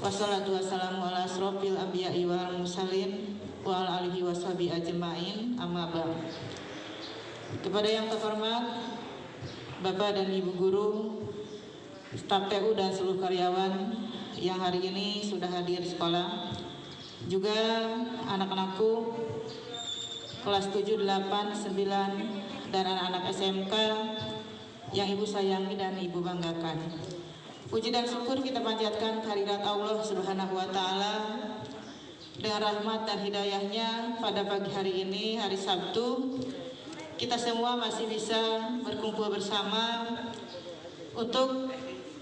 Wassalatu wassalamu ala asrofil anbiya'i wal mursalin wa ala alihi washabihi ajma'in, amma ba'd. Kepada yang terhormat Bapak dan Ibu Guru, staf TU dan seluruh karyawan yang hari ini sudah hadir di sekolah, juga anak-anakku kelas 7, 8, 9 dan anak-anak SMK yang Ibu sayangi dan Ibu banggakan. Puji dan syukur kita panjatkan kehadirat Allah Subhanahu wa Ta'ala dengan rahmat dan hidayahnya pada pagi hari ini, hari Sabtu. Kita semua masih bisa berkumpul bersama untuk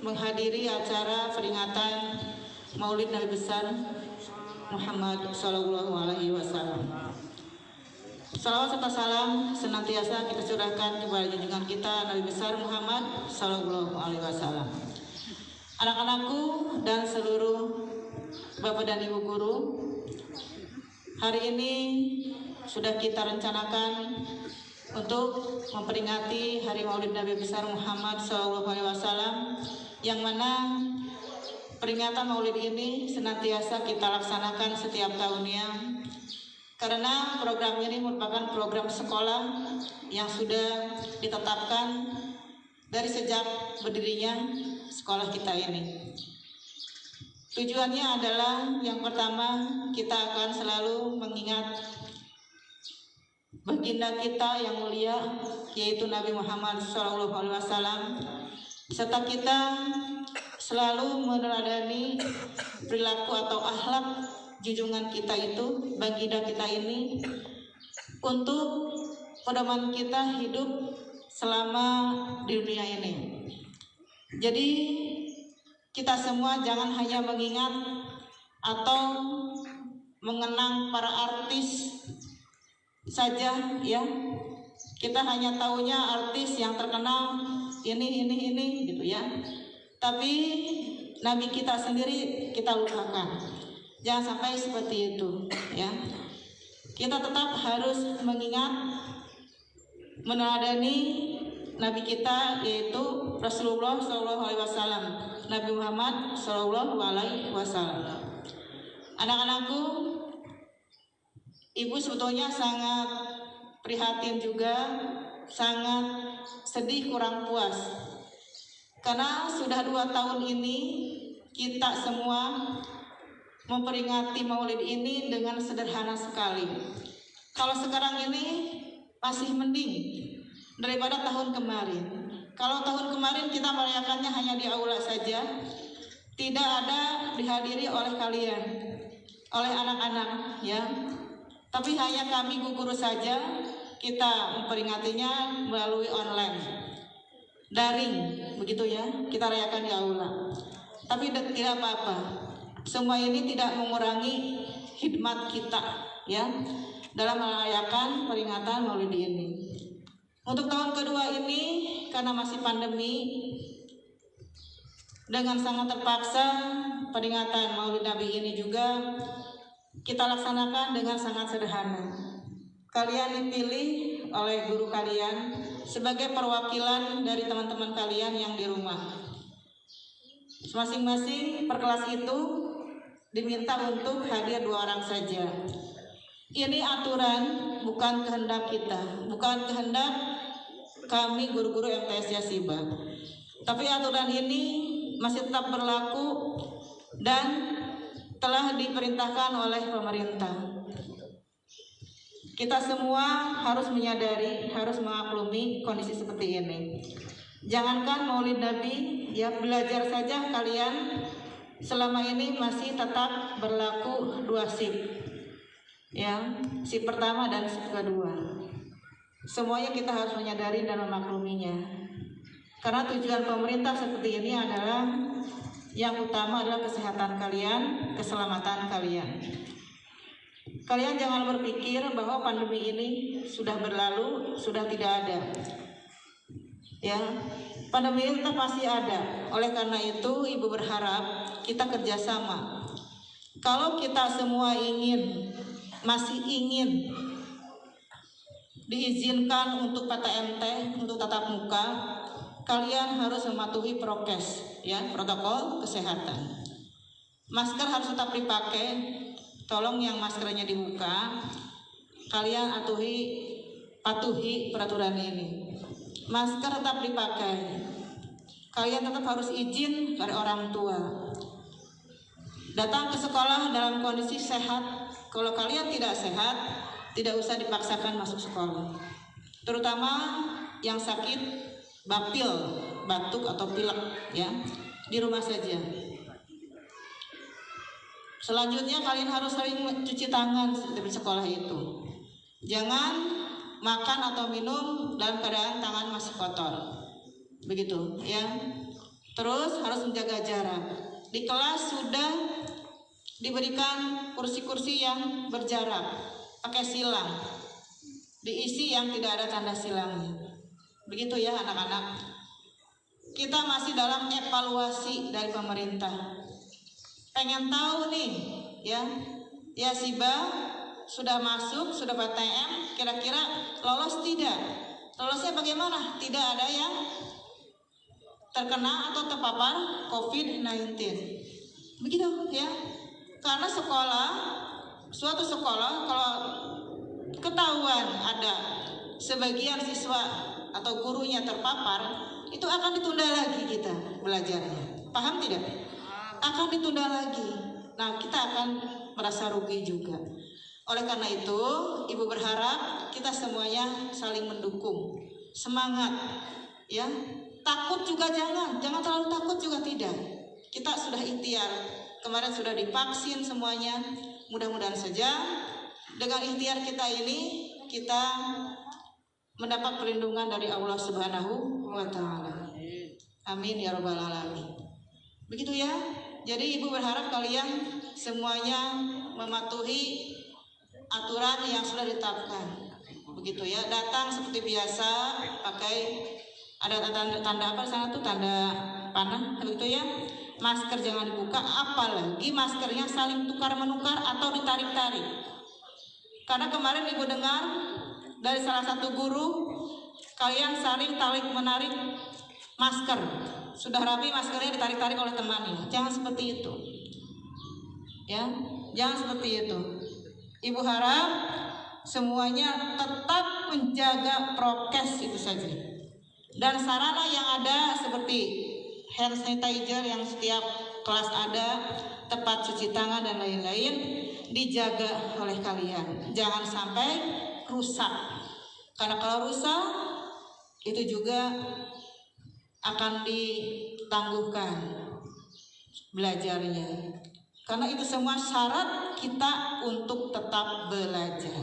menghadiri acara peringatan Maulid Nabi besar Muhammad Sallallahu Alaihi Wasallam. Salawat serta salam senantiasa kita curahkan kepada junjungan kita Nabi besar Muhammad Sallallahu Alaihi Wasallam. Anak-anakku dan seluruh Bapak dan Ibu Guru, hari ini sudah kita rencanakan untuk memperingati Hari Maulid Nabi besar Muhammad SAW, yang mana peringatan Maulid ini senantiasa kita laksanakan setiap tahunnya, karena program ini merupakan program sekolah yang sudah ditetapkan dari sejak berdirinya sekolah kita ini. Tujuannya adalah yang pertama, kita akan selalu mengingat baginda kita yang mulia, yaitu Nabi Muhammad SAW, serta kita selalu meneladani perilaku atau akhlak junjungan kita itu, baginda kita ini, untuk pedoman kita hidup selama di dunia ini. Jadi kita semua jangan hanya mengingat atau mengenang para artis saja, ya. Kita hanya taunya artis yang terkenal ini gitu ya. Tapi Nabi kita sendiri kita lupakan. Jangan sampai seperti itu, ya. Kita tetap harus mengingat, meneladani Nabi kita, yaitu Rasulullah SAW, Nabi Muhammad SAW. Anak-anakku, Ibu sebetulnya sangat prihatin juga, sangat sedih, kurang puas, karena sudah 2 tahun ini kita semua memperingati Maulid ini dengan sederhana sekali. Kalau sekarang ini masih mending daripada tahun kemarin. Kalau tahun kemarin kita merayakannya hanya di aula saja, tidak ada dihadiri oleh kalian, oleh anak-anak, ya. Tapi hanya kami guru saja, kita memperingatinya melalui online, daring, begitu ya. Kita rayakan di aula. Tapi tidak apa-apa. Semua ini tidak mengurangi khidmat kita, ya, dalam merayakan peringatan Maulid ini. Untuk tahun kedua ini, karena masih pandemi, dengan sangat terpaksa peringatan Maulid Nabi ini juga kita laksanakan dengan sangat sederhana. Kalian dipilih oleh guru kalian sebagai perwakilan dari teman-teman kalian yang di rumah. Masing-masing per kelas itu diminta untuk hadir 2 orang saja. Ini aturan, bukan kehendak kita, bukan kehendak kami guru-guru MTS Yasiba. Tapi aturan ini masih tetap berlaku dan telah diperintahkan oleh pemerintah. Kita semua harus menyadari, harus mengaklumi kondisi seperti ini. Jangankan Maulid Nabi, ya, belajar saja kalian selama ini masih tetap berlaku 2 shift. Ya, shift pertama dan shift kedua. Semuanya kita harus menyadari dan memakluminya. Karena tujuan pemerintah seperti ini adalah yang utama adalah kesehatan kalian, keselamatan kalian. Kalian jangan berpikir bahwa pandemi ini sudah berlalu, sudah tidak ada. Ya, pandemi ini tetap pasti ada. Oleh karena itu, Ibu berharap kita kerjasama. Kalau kita semua masih ingin diizinkan untuk PTMT, untuk tatap muka, kalian harus mematuhi prokes, ya, protokol kesehatan. Masker harus tetap dipakai. Tolong yang maskernya dibuka, kalian patuhi peraturan ini. Masker tetap dipakai. Kalian tetap harus izin dari orang tua. Datang ke sekolah dalam kondisi sehat. Kalau kalian tidak sehat, tidak usah dipaksakan masuk sekolah. Terutama yang sakit bapil, batuk atau pilek, ya, di rumah saja. Selanjutnya kalian harus sering cuci tangan di sekolah itu. Jangan makan atau minum dalam keadaan tangan masih kotor. Begitu, ya. Terus harus menjaga jarak. Di kelas sudah diberikan kursi-kursi yang berjarak, pakai silang. Diisi yang tidak ada tanda silangnya. Begitu ya anak-anak. Kita masih dalam evaluasi dari pemerintah. Pengen tahu nih, ya Siba sudah masuk, sudah PTM, kira-kira lolos tidak? Lolosnya bagaimana? Tidak ada yang terkena atau terpapar COVID-19. Begitu ya. Karena suatu sekolah kalau ketahuan ada sebagian siswa atau gurunya terpapar, itu akan ditunda lagi kita belajarnya. Paham tidak? Akan ditunda lagi. Nah, kita akan merasa rugi juga. Oleh karena itu, Ibu berharap kita semuanya saling mendukung. Semangat, ya. Takut juga jangan terlalu takut juga tidak. Kita sudah ikhtiar. Kemarin sudah divaksin semuanya. Mudah-mudahan saja dengan ikhtiar kita ini kita mendapat perlindungan dari Allah Subhanahu wa taala. Amin ya rabbal alamin. Begitu ya. Jadi Ibu berharap kalian semuanya mematuhi aturan yang sudah ditetapkan. Begitu ya. Datang seperti biasa, pakai ada tanda apa sana tuh, tanda panah, begitu ya. Masker jangan dibuka, apalagi maskernya saling tukar menukar atau ditarik-tarik. Karena kemarin Ibu dengar dari salah satu guru, kalian saling tarik menarik masker. Sudah rapi maskernya ditarik-tarik oleh temannya. Jangan seperti itu. Ya, jangan seperti itu. Ibu harap semuanya tetap menjaga prokes itu saja. Dan sarana yang ada seperti hand sanitizer yang setiap kelas ada, tempat cuci tangan dan lain-lain dijaga oleh kalian. Jangan sampai rusak. Karena kalau rusak itu juga akan ditangguhkan belajarnya. Karena itu semua syarat kita untuk tetap belajar.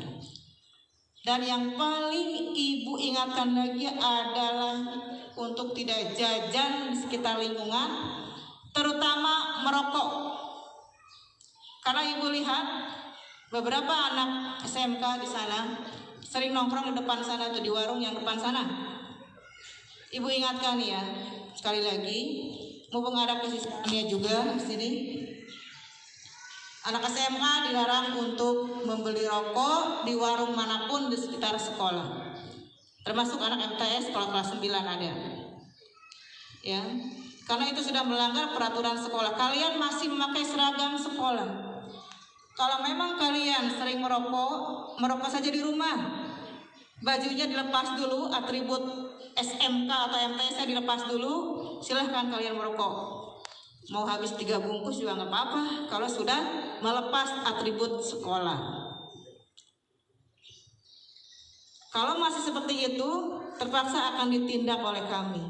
Dan yang paling Ibu ingatkan lagi adalah untuk tidak jajan di sekitar lingkungan, terutama merokok. Karena Ibu lihat beberapa anak SMK di sana sering nongkrong di depan sana atau di warung yang depan sana. Ibu ingatkan ya, sekali lagi, mumpung ada kesiswaannya juga di sini. Anak SMA dilarang untuk membeli rokok di warung manapun di sekitar sekolah. Termasuk anak MTS kalau kelas 9 ada. Ya. Karena itu sudah melanggar peraturan sekolah. Kalian masih memakai seragam sekolah. Kalau memang kalian sering merokok saja di rumah. Bajunya dilepas dulu, atribut SMK atau MTS-nya dilepas dulu, silahkan kalian merokok. Mau habis 3 bungkus juga nggak apa-apa kalau sudah melepas atribut sekolah. Kalau masih seperti itu, terpaksa akan ditindak oleh kami.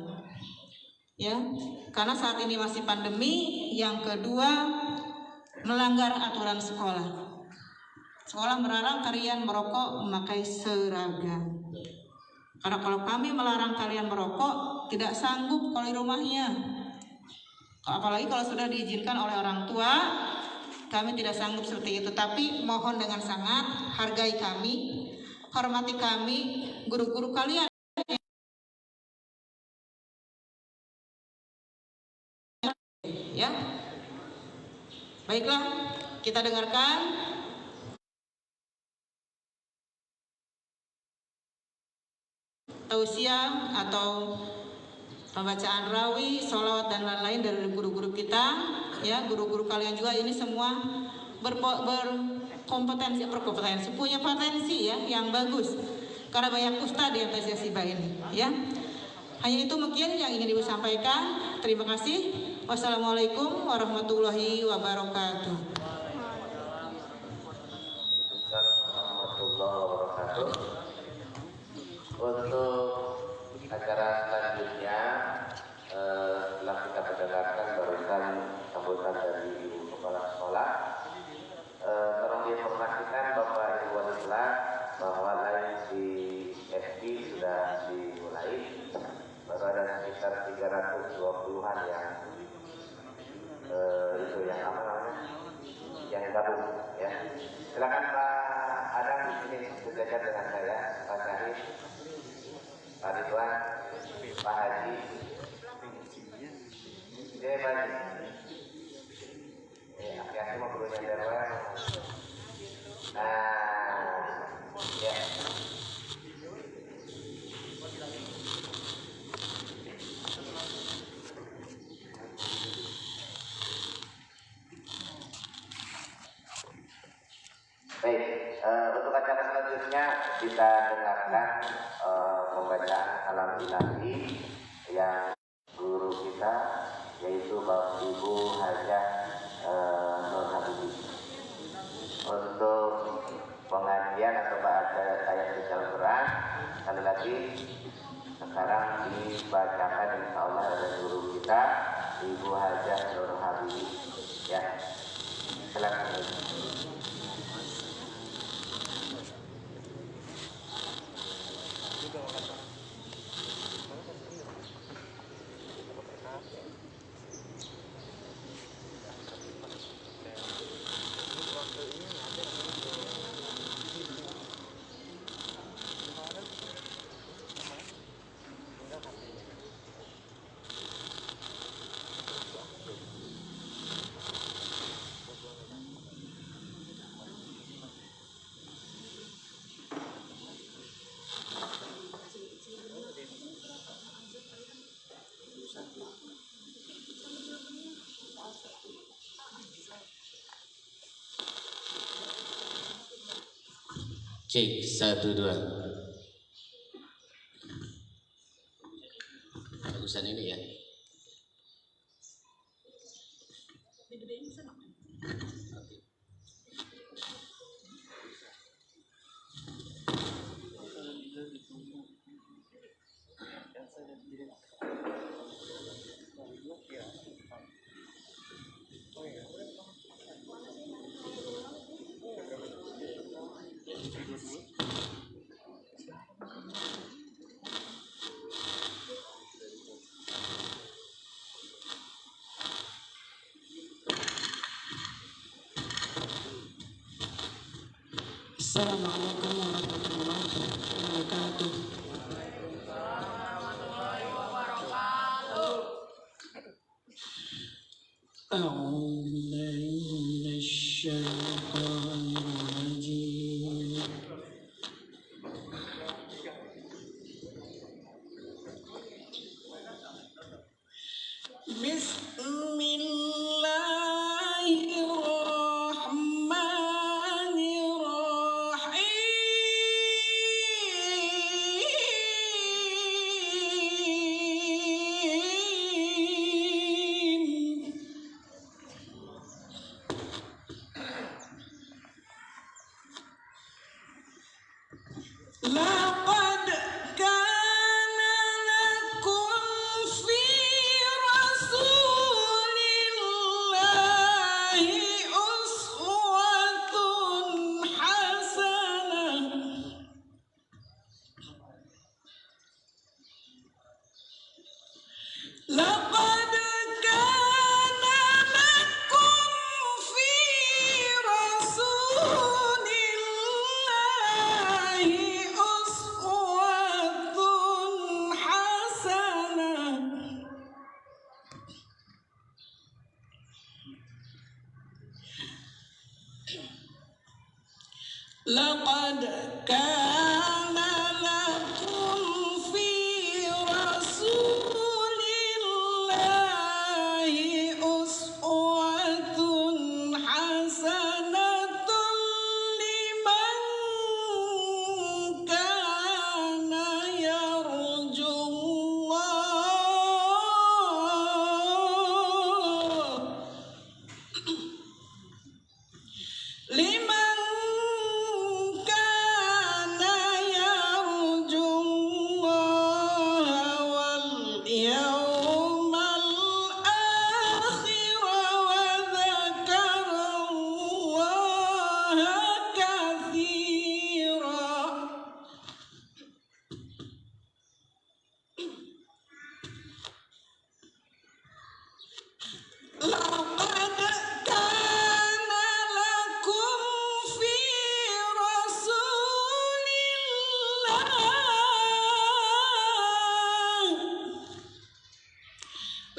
Ya, karena saat ini masih pandemi. Yang kedua, melanggar aturan sekolah. Sekolah melarang kalian merokok memakai seragam. Karena kalau kami melarang kalian merokok, tidak sanggup kalau di rumahnya. Apalagi kalau sudah diizinkan oleh orang tua, kami tidak sanggup seperti itu. Tapi mohon dengan sangat, hargai kami, hormati kami, guru-guru kalian. Ya, baiklah, kita dengarkan tausiah atau pembacaan rawi, sholawat dan lain-lain dari guru-guru kita, ya guru-guru kalian juga ini semua berkompetensi, punya potensi ya yang bagus. Karena banyak ustadz yang tes Siba ini, ya. Hanya itu mungkin yang ingin Ibu sampaikan. Terima kasih. Wassalamualaikum warahmatullahi wabarakatuh. Untuk acara selanjutnya, setelah kita mendengarkan barusan sambutan dari Ibu Kepala Sekolah, tolong diinformasikan Bapak Ibu Wali kelas bahwa live di FB sudah dimulai. Baru ada sekitar 320-an yang itu yang apa namanya, yang gabung ya. Silakan Pak Adam di sini sejajar dengan saya, Pak Syahid, Pak Ridwan, Pak Haji, dia Pak Haji. Aki-aki mau gurunya Derwa. Nah, ya. Baik, untuk acara selanjutnya kita dengarkan pembacaan kalam ilahi yang guru kita yaitu Bapak Ibu Hajah Nur Habibie. Untuk pengajian atau baca ayat suci Al-Quran sekali lagi sekarang dibacakan insya Allah oleh guru kita Ibu Hajah Nur Habibie. Ya, silakan. Cek 1 2. Bagusan ini ya. Assalamualaikum warahmatullahi wabarakatuh. A'udzu billahi minasy syaithanir rajim. Laqad kana lakum fi rasulillahi uswatun hasanah. Laqad kana lakum fi rasulillahi uswatun hasanah. Laqad kana lakum fi rasulillahi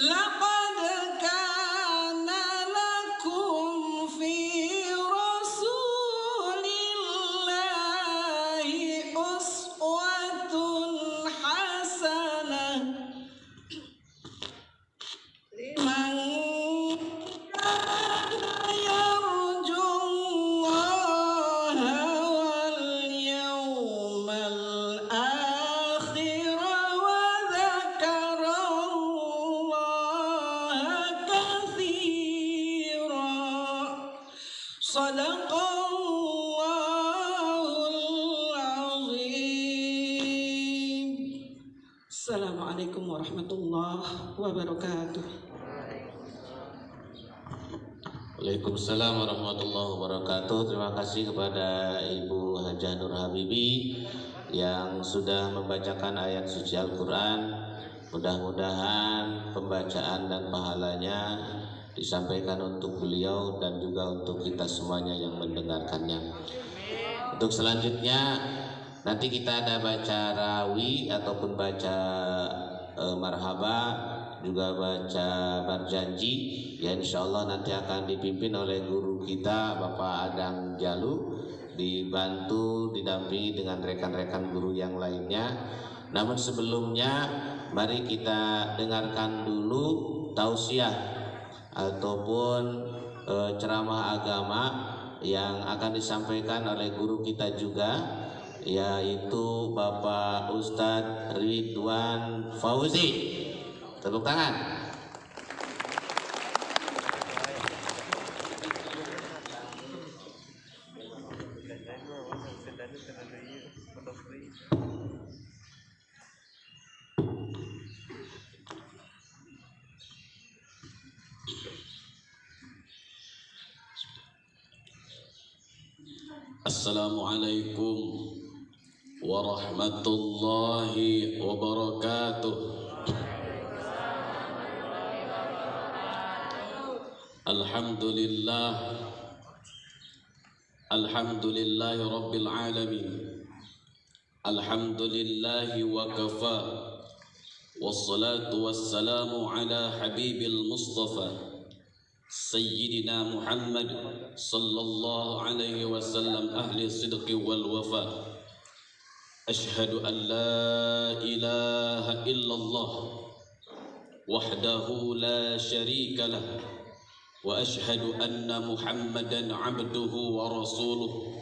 لقد كان لكم في رسول الله أسوة حسنة لمن كان يرجو الله واليوم الآخر وذكر الله كثيرا صدق الله العظيم. Assalamualaikum warahmatullahi wabarakatuh. Waalaikumsalam warahmatullahi wabarakatuh. Terima kasih kepada Ibu Hajah Nur Habibi yang sudah membacakan ayat suci Al-Quran. Mudah-mudahan pembacaan dan pahalanya disampaikan untuk beliau dan juga untuk kita semuanya yang mendengarkannya. Untuk selanjutnya nanti kita ada baca rawi ataupun baca marhaba, juga baca berjanji ya, insya Allah nanti akan dipimpin oleh guru kita Bapak Adang Jalu, dibantu didampingi dengan rekan-rekan guru yang lainnya. Namun sebelumnya mari kita dengarkan dulu tausiah ataupun ceramah agama yang akan disampaikan oleh guru kita juga, yaitu Bapak Ustadz Ridwan Fauzi. Tepuk tangan. Assalamualaikum warahmatullahi wabarakatuh. Alhamdulillah, alhamdulillahi rabbil alamin, alhamdulillahi wa kafa, wassalatu wassalamu ala habibil mustafa Sayyidina Muhammad sallallahu alaihi wasallam ahli sidqi wal wafa. Ashhadu an la ilaha illallah wahdahu la syarika lah, wa ashhadu anna Muhammadan abduhu wa rasuluh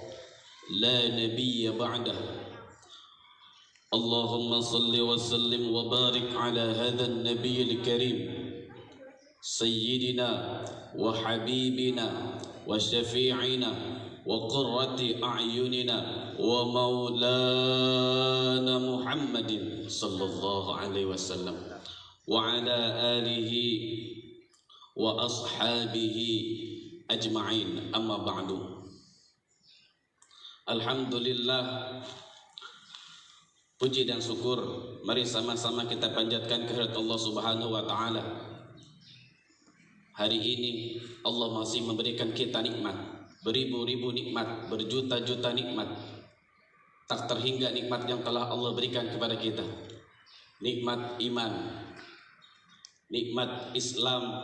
la nabiyya ba'dah. Allahumma salli wa sallim wa barik ala hadha an-nabiy al-karim sayyidina wa habibina wa syafi'ina wa qurrati a'yunina wa maulana Muhammadin sallallahu alaihi wasallam wa ala alihi wa ashabihi ajma'in, amma ba'du. Alhamdulillah, puji dan syukur mari sama-sama kita panjatkan kehadirat Allah Subhanahu wa taala. Hari ini Allah masih memberikan kita nikmat, beribu-ribu nikmat, berjuta-juta nikmat. Tak terhingga nikmat yang telah Allah berikan kepada kita. Nikmat iman, nikmat Islam,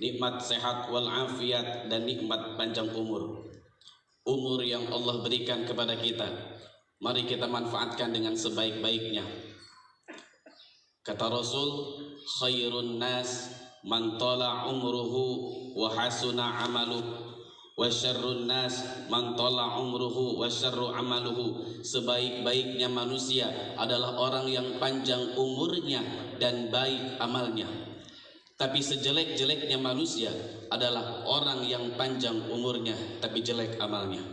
nikmat sehat wal afiat, dan nikmat panjang umur. Umur yang Allah berikan kepada kita, mari kita manfaatkan dengan sebaik-baiknya. Kata Rasul, khairun nas man tala umruhu wa hasuna amaluhu, wa syarrun nas man tala umruhu wa syarru amaluhu. Sebaik-baiknya manusia adalah orang yang panjang umurnya dan baik amalnya. Tapi sejelek-jeleknya manusia adalah orang yang panjang umurnya tapi jelek amalnya.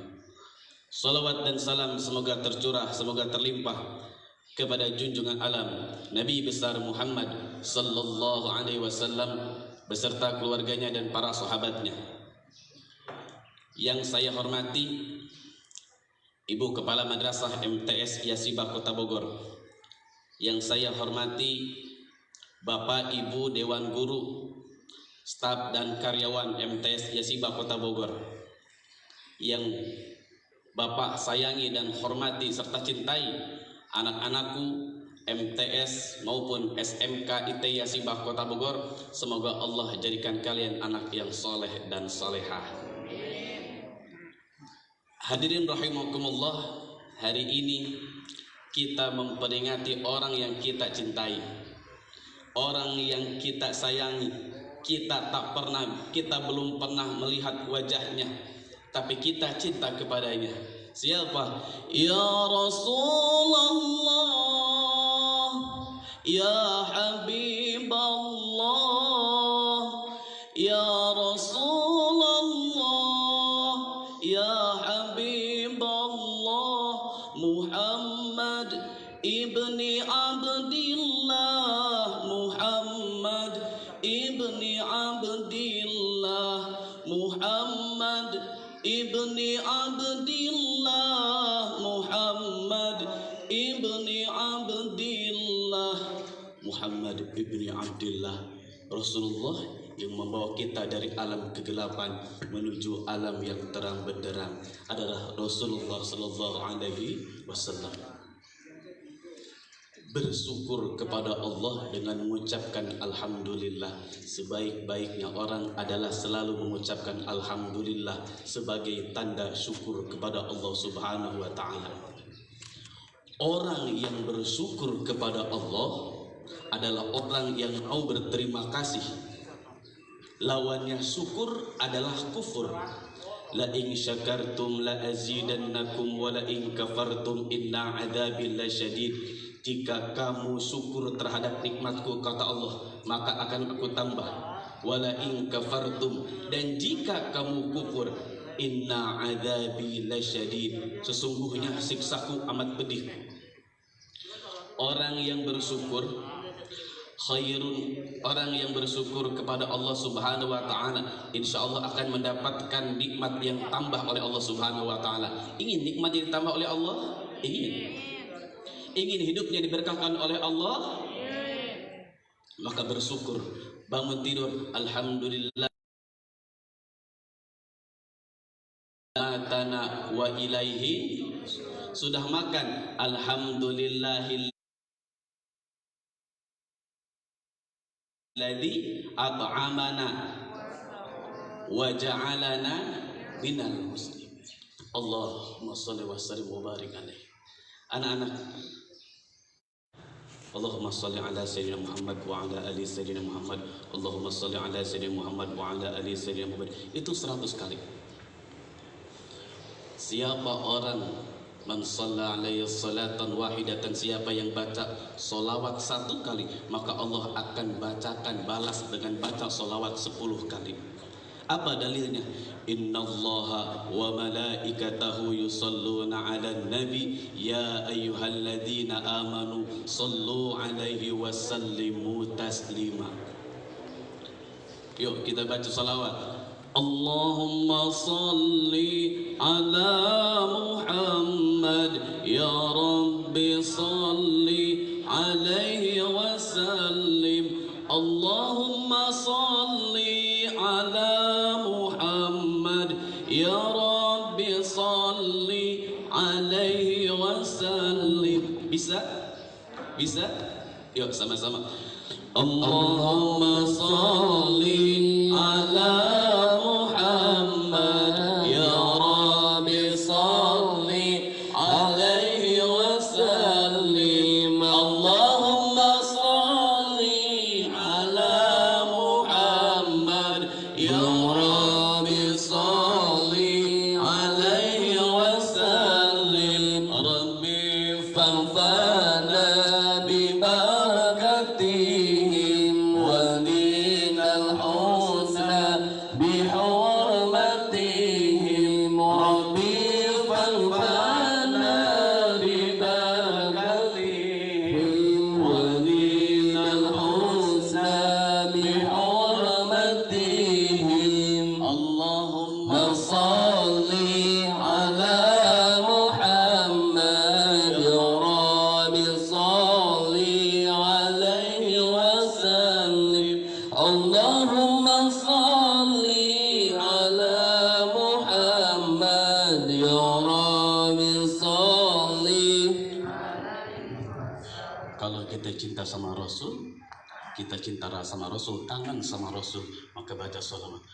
Salawat dan salam semoga tercurah, semoga terlimpah kepada junjungan alam Nabi besar Muhammad sallallahu alaihi wasallam beserta keluarganya dan para sahabatnya. Yang saya hormati Ibu Kepala Madrasah MTS Yasibah Kota Bogor. Yang saya hormati Bapak Ibu Dewan Guru, staf dan karyawan MTS Yasibah Kota Bogor. Yang Bapak sayangi dan hormati serta cintai anak-anakku, MTS maupun SMK IT Yasibah Kota Bogor. Semoga Allah jadikan kalian anak yang soleh dan solehah. Hadirin rahimakumullah, hari ini kita memperingati orang yang kita cintai, orang yang kita sayangi. Kita belum pernah melihat wajahnya, tapi kita cinta kepadanya. Siapa? Ya Rasulullah, ya Habiballah, ya Rasulullah, ya Habiballah, Muhammad ibni Abdillah, Muhammad ibni Abdillah, Muhammad ibni Abdillah, Muhammad ibni Abdillah, Muhammad ibni Abdillah. Rasulullah yang membawa kita dari alam kegelapan menuju alam yang terang benderang adalah Rasulullah sallallahu alaihi wasallam. Bersyukur kepada Allah dengan mengucapkan alhamdulillah. Sebaik-baiknya orang adalah selalu mengucapkan alhamdulillah sebagai tanda syukur kepada Allah Subhanahu wa taala. Orang yang bersyukur kepada Allah adalah orang yang mau berterima kasih. Lawannya syukur adalah kufur. La in syakartum la azidannakum wa la in kafartum inna adzabi lasyadid. Jika kamu syukur terhadap nikmatku, kata Allah, maka akan aku tambah. Wala in kafartum, dan jika kamu kufur, inna adzabi lasyadid, sesungguhnya siksaku amat pedih. Orang yang bersyukur khairun, orang yang bersyukur kepada Allah Subhanahu wa taala insyaallah akan mendapatkan nikmat yang tambah oleh Allah Subhanahu wa taala. Ingin nikmat yang ditambah oleh Allah? Ingin hidupnya diberkahkan oleh Allah? Maka bersyukur. Bangun tidur, alhamdulillah atana wa ilaihi. Sudah makan, alhamdulillahilladzi at'amana wa ja'alana minal muslimin. Allahumma shalli wa sallim wa barik alaihi. Anak-anak, Allahumma salli ala sayyidina Muhammad wa ala ali sayyidina Muhammad. Allahumma salli ala sayyidina Muhammad wa ala ali sayyidina Muhammad. Itu 100 kali. Siapa orang man shalla alaihi salatan wahidatan, siapa yang baca solawat 1 kali, maka Allah akan bacakan balas dengan baca solawat 10 kali. Apa dalilnya? Innallaha wa malaikatahu yusalluna 'alan nabi ya ayyuhalladzina amanu sallu 'alaihi wa sallimu taslima. Yuk kita baca salawat. Allahumma salli ala Muhammad ya Rabbi salli 'alaihi wa sallim. Allahumma salli ala Muhammad ya Rabbi salli 'alaihi wa sallim. Bisa? Yuk sama-sama. Allahumma salli ala Muhammad ya Rabbi salli 'alaihi wa sallim. Allahumma salli ala Muhammad ya Rabbi salli 'alaihi wa sallim. Rabbi fanfa'na bi barakatihim wa kita cinta sama Rasul, kangen sama Rasul, maka baca sholawat.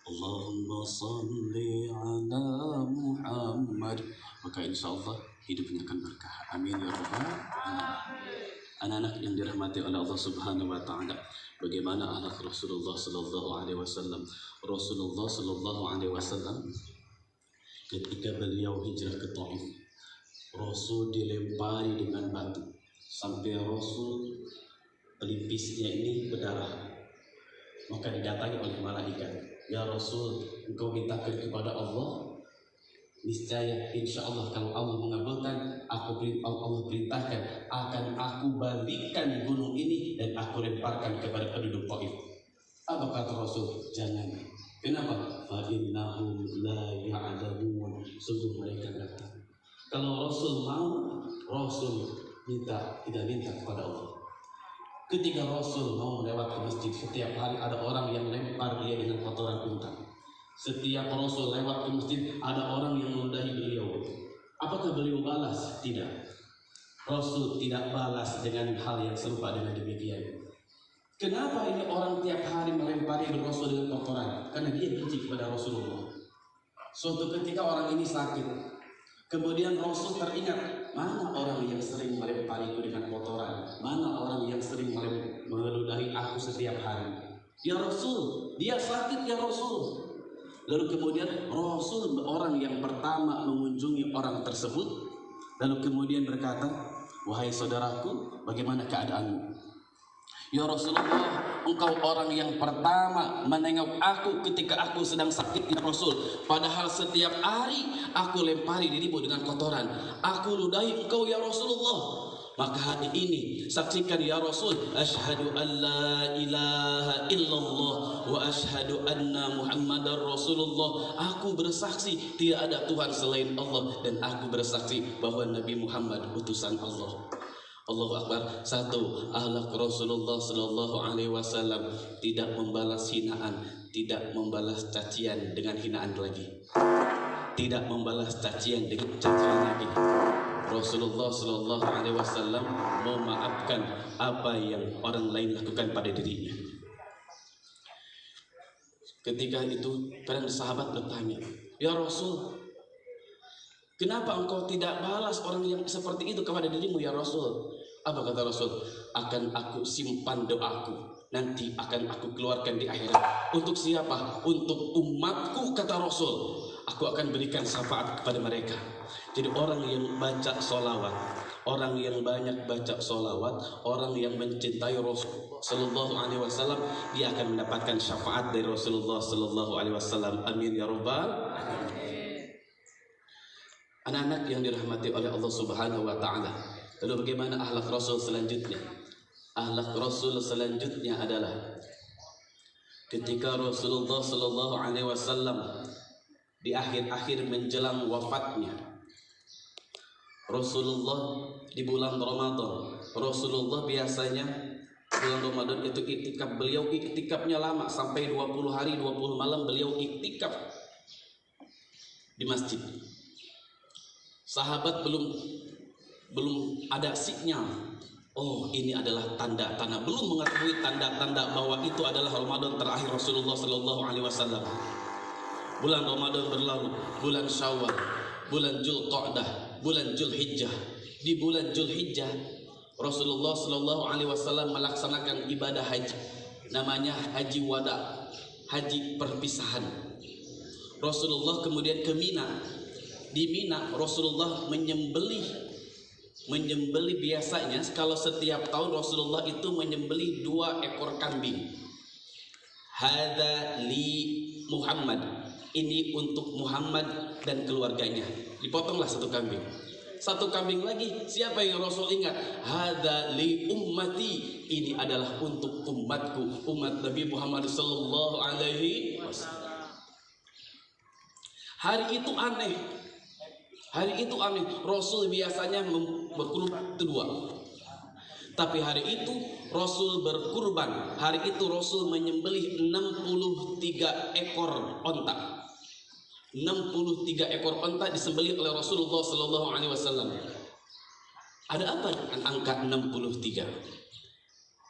Allahumma salli ala Muhammad, maka insya Allah hidupnya akan berkah. Amin ya rabbal alamin. Anak-anak yang dirahmati oleh Allah Subhanahu wa taala, bagaimana akhlak Rasulullah sallallahu alaihi wasallam? Rasulullah sallallahu alaihi wasallam ketika beliau hijrah ke Taif, Rasul dilempari dengan batu sampai Rasul pelipisnya ini berdarah. Maka didatangi oleh malaikat, ya Rasul, engkau mintakan kepada Allah, niscaya insya Allah kalau Allah mengabulkan, Allah perintahkan akan aku balikkan gunung ini dan aku lemparkan kepada penduduk Taif. Apa kata Rasul? Jangan. Kenapa? Fa innahum la ya'lamun. Sungguh mereka tidak tahu. Kalau Rasul mau, Rasul tidak minta kepada Allah. Ketika Rasul mau melewati masjid, setiap hari ada orang yang lempar dia dengan kotoran unta. Setiap Rasul lewat ke masjid, ada orang yang meludahi beliau. Apakah beliau balas? Tidak. Rasul tidak balas dengan hal yang serupa dengan demikian. Kenapa ini orang tiap hari melempari Rasul dengan kotoran? Karena dia benci kepada Rasulullah. Suatu ketika orang ini sakit, kemudian Rasul teringat, mana orang yang sering melempariku dengan kotoran? Mana orang yang sering meludahi aku setiap hari? Ya Rasul, dia sakit ya Rasul. Lalu kemudian Rasul orang yang pertama mengunjungi orang tersebut, lalu kemudian berkata, wahai saudaraku, bagaimana keadaanmu? Ya Rasulullah, engkau orang yang pertama menengok aku ketika aku sedang sakit ya Rasul. Padahal setiap hari aku lempari dirimu dengan kotoran, aku ludahi engkau ya Rasulullah. Maka hari ini saksikan ya Rasul, asyhadu an la ilaha illallah wa asyhadu anna Muhammadar Rasulullah. Aku bersaksi tidak ada Tuhan selain Allah, dan aku bersaksi bahwa Nabi Muhammad utusan Allah. Allahu Akbar. Satu, akhlak Rasulullah sallallahu alaihi wasallam tidak membalas hinaan, tidak membalas cacian dengan hinaan lagi, tidak membalas cacian dengan cacian lagi. Rasulullah sallallahu alaihi wasallam memaafkan apa yang orang lain lakukan pada dirinya. Ketika itu para sahabat bertanya, ya Rasul, kenapa engkau tidak balas orang yang seperti itu kepada dirimu ya Rasul? Apa kata Rasul? Akan aku simpan doaku, nanti akan aku keluarkan di akhirat. Untuk siapa? Untuk umatku, kata Rasul. Aku akan berikan syafaat kepada mereka. Jadi orang yang baca sholawat, orang yang banyak baca sholawat, orang yang mencintai Rasul sallallahu alaihi wasallam, dia akan mendapatkan syafaat dari Rasulullah sallallahu alaihi wasallam. Amin ya rabbal alamin. Anak-anak yang dirahmati oleh Allah Subhanahu wa taala. Lalu bagaimana akhlak Rasul selanjutnya? Akhlak Rasul selanjutnya adalah ketika Rasulullah sallallahu alaihi wasallam di akhir-akhir menjelang wafatnya, Rasulullah di bulan Ramadan, Rasulullah biasanya bulan Ramadan itu iktikaf. Beliau iktikafnya lama, sampai 20 hari 20 malam beliau iktikaf di masjid. Sahabat belum ada sinyal, oh ini adalah tanda-tanda, belum mengetahui tanda-tanda bahwa itu adalah Ramadan terakhir Rasulullah sallallahu alaihi wasallam. Bulan Ramadan berlalu, bulan Syawal, bulan Dzulqa'dah, bulan Dzulhijjah. Di bulan Dzulhijjah Rasulullah sallallahu alaihi wasallam melaksanakan ibadah haji, namanya haji wada, haji perpisahan. Rasulullah kemudian ke Mina. Di Mina Rasulullah menyembelih biasanya kalau setiap tahun Rasulullah itu menyembelih 2 ekor kambing. Hadza li Muhammad, ini untuk Muhammad dan keluarganya. Dipotonglah 1 kambing. 1 kambing lagi, siapa yang Rasul ingat? Hadza li ummati, ini adalah untuk umatku, umat Nabi Muhammad sallallahu alaihi wasallam. Hari itu aneh. Rasul biasanya berkurban 2. Tapi hari itu Rasul berkurban. Hari itu Rasul menyembelih 63 ekor onta. 63 ekor onta disembelih oleh Rasulullah sallallahu alaihi wasallam. Ada apa dengan angka 63?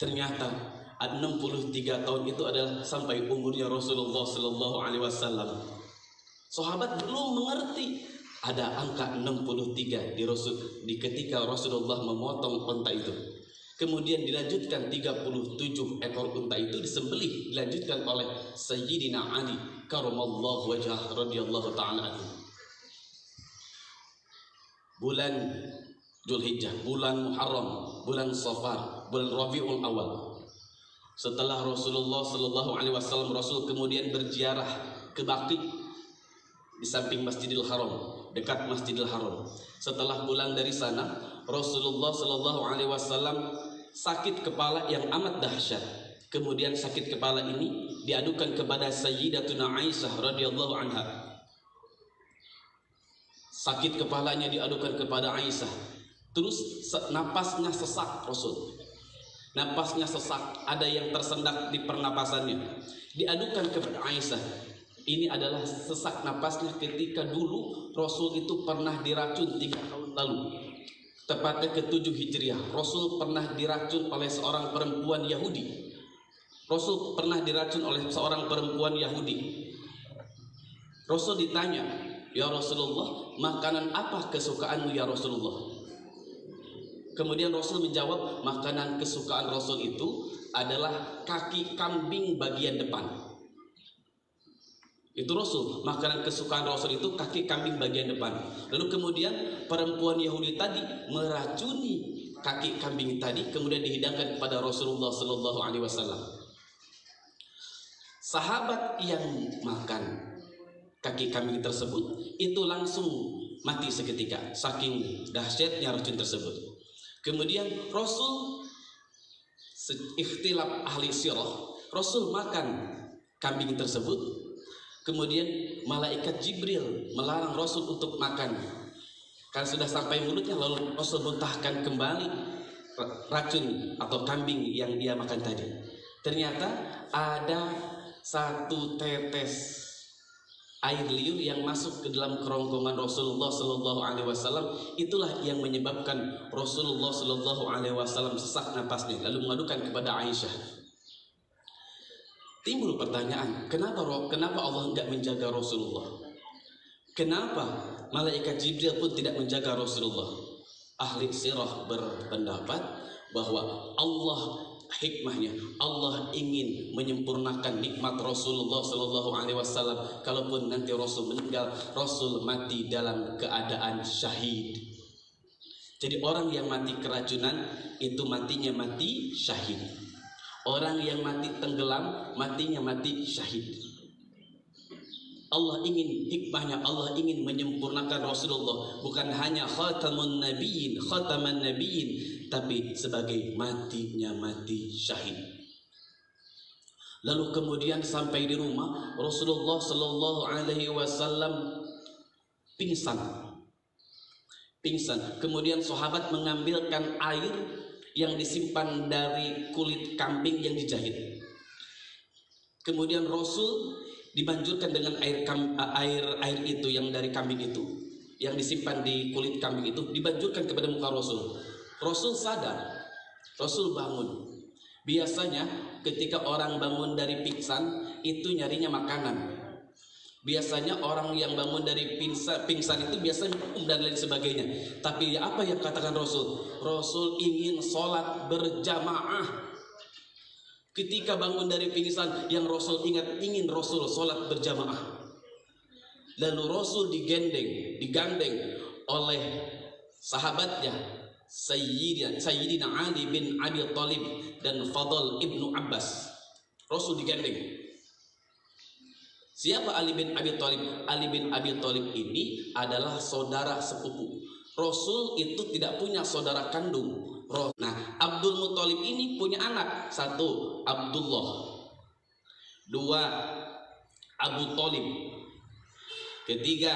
Ternyata 63 tahun itu adalah sampai umurnya Rasulullah Sallallahu Alaihi Wasallam. Sahabat belum mengerti ada angka 63 di ketika Rasulullah memotong unta itu. Kemudian dilanjutkan 37 ekor unta itu disembelih, dilanjutkan oleh Sayyidina Ali karamallahu wajhah radhiyallahu taala anhu. Bulan Dzulhijjah, bulan Muharram, bulan Safar, bulan Rabiul Awal. Setelah Rasulullah Sallallahu Alaihi Wasallam, Rasul kemudian berziarah ke Baqi di samping Masjidil Haram, dekat Masjidil Haram. Setelah pulang dari sana, Rasulullah Sallallahu Alaihi Wasallam sakit kepala yang amat dahsyat. Kemudian sakit kepala ini diadukan kepada Sayyidatuna Aisyah radhiyallahu anha. Sakit kepalanya diadukan kepada Aisyah. Terus napasnya sesak Rasul. Napasnya sesak, ada yang tersendak di pernapasannya. Diadukan kepada Aisyah. Ini adalah sesak napasnya ketika dulu Rasul itu pernah diracun 3 tahun lalu. Tepatnya ke-7 Hijriah. Rasul pernah diracun oleh seorang perempuan Yahudi. Rasul pernah diracun oleh seorang perempuan Yahudi. Rasul ditanya, "Ya Rasulullah, makanan apa kesukaanmu ya Rasulullah?" Kemudian Rasul menjawab, makanan kesukaan Rasul itu adalah kaki kambing bagian depan. Itu Rasul, makanan kesukaan Rasul itu kaki kambing bagian depan. Lalu kemudian perempuan Yahudi tadi meracuni kaki kambing tadi, kemudian dihidangkan kepada Rasulullah Sallallahu Alaihi Wasallam. Sahabat yang makan kaki kambing tersebut itu langsung mati seketika, saking dahsyatnya racun tersebut. Kemudian Rasul, ikhtilaf ahli sirah, Rasul makan kambing tersebut. Kemudian malaikat Jibril melarang Rasul untuk makan. Karena sudah sampai mulutnya, lalu Rasul muntahkan kembali racun atau kambing yang dia makan tadi. Ternyata ada 1 tetes air liur yang masuk ke dalam kerongkongan Rasulullah Sallallahu Alaihi Wasallam. Itulah yang menyebabkan Rasulullah Sallallahu Alaihi Wasallam sesak napasnya, lalu mengadukan kepada Aisyah. Timbul pertanyaan, kenapa Allah enggak menjaga Rasulullah? Kenapa malaikat Jibril pun tidak menjaga Rasulullah? Ahli sirah berpendapat bahwa hikmahnya, Allah ingin menyempurnakan nikmat Rasulullah Sallallahu Alaihi Wasallam. Kalaupun nanti Rasul meninggal, Rasul mati dalam keadaan syahid. Jadi orang yang mati keracunan itu matinya mati syahid. Orang yang mati tenggelam matinya mati syahid. Allah ingin hikmahnya, Allah ingin menyempurnakan Rasulullah, bukan hanya khataman nabiyyin, tapi sebagai matinya mati syahid. Lalu kemudian sampai di rumah, Rasulullah Sallallahu Alaihi Wasallam pingsan. Kemudian sahabat mengambilkan air yang disimpan dari kulit kambing yang dijahit. Kemudian Rasul dibanjurkan dengan air itu yang dari kambing itu, yang disimpan di kulit kambing itu, dibanjurkan kepada muka Rasul. Rasul sadar, Rasul bangun. Biasanya ketika orang bangun dari pingsan itu nyarinya makanan. Biasanya orang yang bangun dari pingsan itu biasanya minum dan lain sebagainya. Tapi apa yang katakan Rasul? Rasul ingin sholat berjamaah. Ketika bangun dari pingsan, yang Rasul ingin Rasul sholat berjamaah. Lalu Rasul digandeng oleh sahabatnya Sayyidina Ali bin Abi Thalib dan Fadl ibnu Abbas. Rasul digandeng. Siapa Ali bin Abi Thalib? Ali bin Abi Thalib ini adalah saudara sepupu. Rasul itu tidak punya saudara kandung. Nah, Abdul Muthalib ini punya anak. 1, Abdullah. 2, Abu Thalib. 3,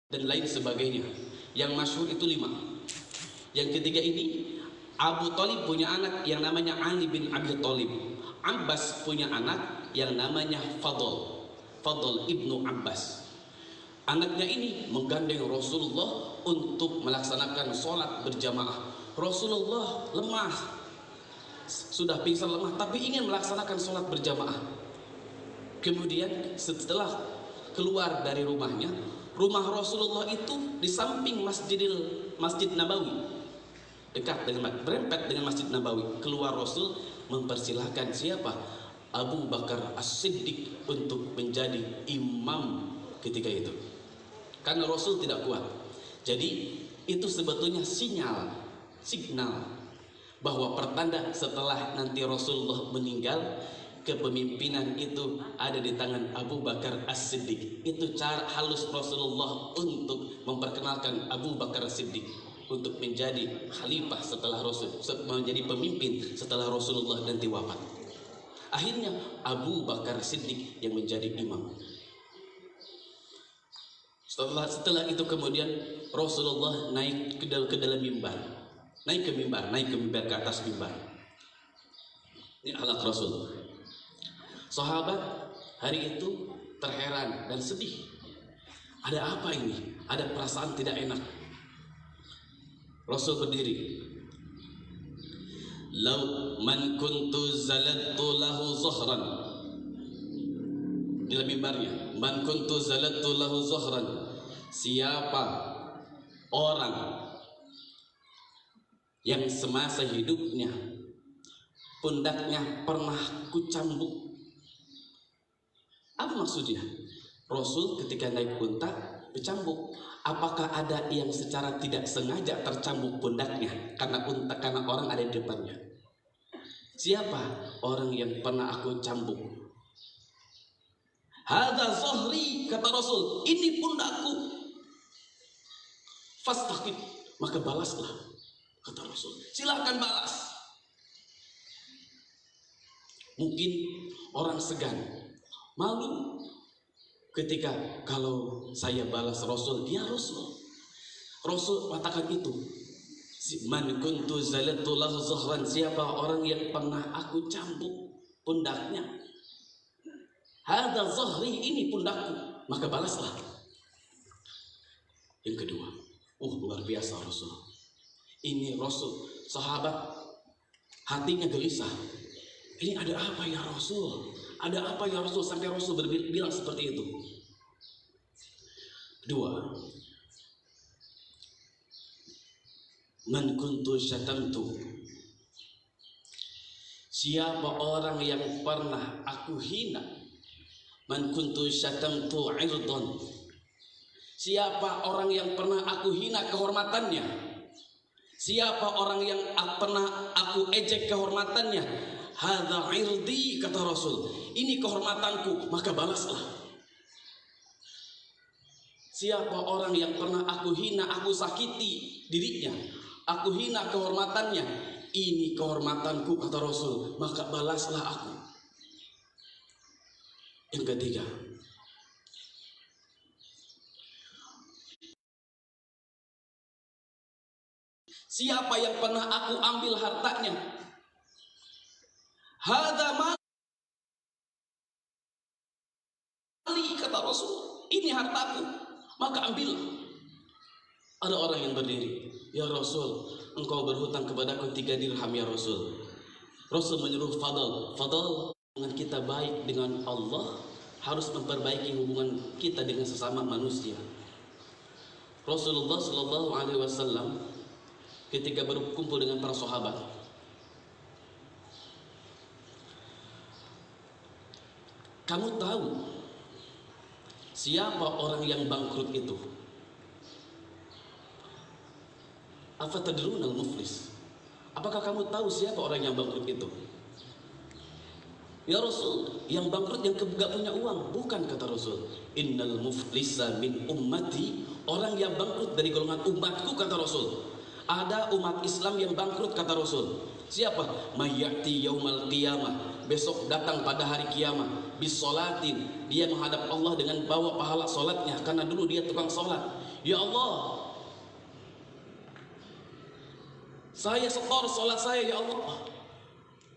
dan lain sebagainya. Yang masyhur itu 5. Yang ketiga ini, Abu Thalib punya anak yang namanya Ali bin Abi Thalib. Abbas punya anak yang namanya Fadl ibnu Abbas. Anaknya ini menggandeng Rasulullah untuk melaksanakan sholat berjamaah. Rasulullah lemah, sudah pingsan lemah tapi ingin melaksanakan sholat berjamaah. Kemudian setelah keluar dari rumahnya, rumah Rasulullah itu di samping Masjid Nabawi, dekat dengan berempet dengan Masjid Nabawi. Keluar Rasul mempersilahkan siapa? Abu Bakar As-Siddiq untuk menjadi imam ketika itu. Karena Rasul tidak kuat. Jadi itu sebetulnya signal bahwa pertanda setelah nanti Rasulullah meninggal, kepemimpinan itu ada di tangan Abu Bakar As-Siddiq. Itu cara halus Rasulullah untuk memperkenalkan Abu Bakar As-Siddiq untuk menjadi khalifah setelah Rasul, menjadi pemimpin setelah Rasulullah nanti wafat. Akhirnya Abu Bakar As-Siddiq yang menjadi imam. Setelah itu kemudian Rasulullah naik ke dalam mimbar. Naik ke mimbar ke atas mimbar. Ini alat Rasul. Sahabat hari itu terheran dan sedih. Ada apa ini? Ada perasaan tidak enak. Rasul berdiri. Lau man kuntu zalattu lahu zahran. Di dalam mimbarnya, man kuntu zalattu lahu zahran. Siapa orang yang semasa hidupnya pundaknya pernah kucambuk. Apa maksudnya? Rasul ketika naik unta bercambuk. Apakah ada yang secara tidak sengaja tercambuk pundaknya karena orang ada di depannya? Siapa orang yang pernah aku cambuk? Hadza zahri, kata Rasul, ini pundakku. Fastaqib, maka balaslah, kata Rasul. Silakan balas. Mungkin orang segan, malu ketika kalau saya balas Rasul, dia Rasul. Rasul katakan itu. Man kuntu zalattu lahu zahran, siapa orang yang pernah aku cambuk pundaknya. Hadza zahri, ini pundakku, maka balaslah. Yang kedua, luar biasa Rasul. Ini Rasul, sahabat hatinya gelisah. Ini ada apa ya Rasul? Ada apa ya Rasul sampai Rasul bilang seperti itu? Dua, man kuntu syatamtu, siapa orang yang pernah aku hina. Man kuntu syatamtu irdon, siapa orang yang pernah aku hina kehormatannya. Siapa orang yang pernah aku ejek kehormatannya. Hadza irdi, kata Rasul, ini kehormatanku, maka balaslah. Siapa orang yang pernah aku hina, aku sakiti dirinya, aku hina kehormatannya, ini kehormatanku, kata Rasul, maka balaslah aku. Yang ketiga, siapa yang pernah aku ambil hartanya. Hadza mali, kata Rasul, ini hartaku, maka ambil. Ada orang yang berdiri, ya Rasul, engkau berhutang kepadaku 3 dirham ya Rasul. Rasul menyuruh Fadal, hubungan kita baik dengan Allah, harus memperbaiki hubungan kita dengan sesama manusia. Rasulullah Shallallahu Alaihi Wasallam ketika berkumpul dengan para sahabat, kamu tahu siapa orang yang bangkrut itu? Afatadrunal muflis, apakah kamu tahu siapa orang yang bangkrut itu? Ya Rasul, yang bangkrut yang gak punya uang. Bukan, kata Rasul. Innal muflisa min ummati, orang yang bangkrut dari golongan umatku, kata Rasul. Ada umat Islam yang bangkrut, kata Rasul. Siapa? Mayyati yaumal qiyamah, besok datang pada hari kiamat, bisolatin, dia menghadap Allah dengan bawa pahala solatnya, karena dulu dia tukang solat. Ya Allah, saya setor solat saya, ya Allah.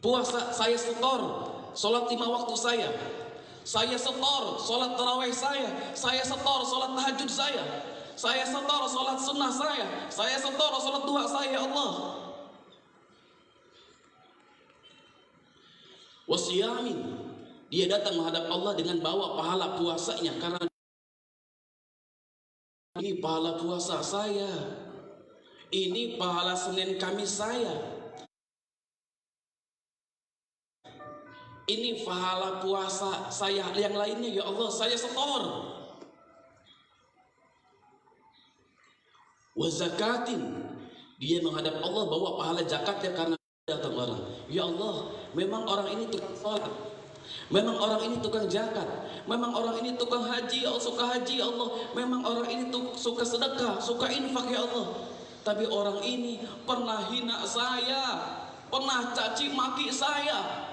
Puasa saya setor, solat 5 waktu saya setor solat tarawih saya setor solat tahajud saya setor solat sunnah saya setor solat duha saya, ya Allah. wasiyamin, dia datang menghadap Allah dengan bawa pahala puasanya, karena ini pahala puasa saya, ini pahala Senin Kamis saya, ini pahala puasa saya yang lainnya, ya Allah saya setor. Wa zakatin, dia menghadap Allah bawa pahala zakatnya karena datang orang. Ya Allah, memang orang ini tukang sholat, memang orang ini tukang zakat, memang orang ini tukang haji, ya Allah, suka haji ya Allah, memang orang ini suka sedekah, suka infak ya Allah. Tapi orang ini pernah hina saya, pernah caci maki saya,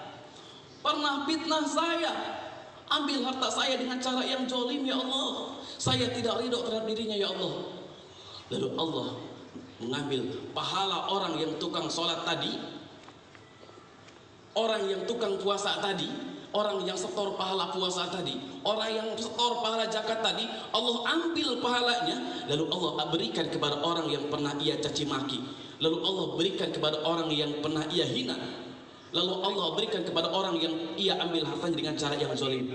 pernah fitnah saya, ambil harta saya dengan cara yang jolim ya Allah. Saya tidak ridho terhadap dirinya ya Allah. Lalu Allah mengambil pahala orang yang tukang sholat tadi, orang yang tukang puasa tadi, orang yang setor pahala puasa tadi, orang yang setor pahala zakat tadi, Allah ambil pahalanya, lalu Allah berikan kepada orang yang pernah ia caci maki, lalu Allah berikan kepada orang yang pernah ia hina, lalu Allah berikan kepada orang yang ia ambil hartanya dengan cara yang zalim.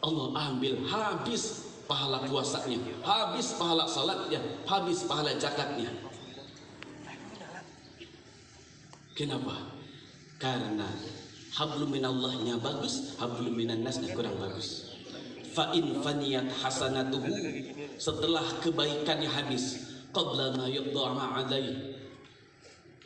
Allah ambil habis pahala puasanya, habis pahala salatnya, habis pahala zakatnya. Kenapa? Karena hablum minallahnya bagus, hablum minan nasnya kurang bagus. Fa in faniyat hasanatuhu, setelah kebaikannya habis, qabla ma yudha'a alaihi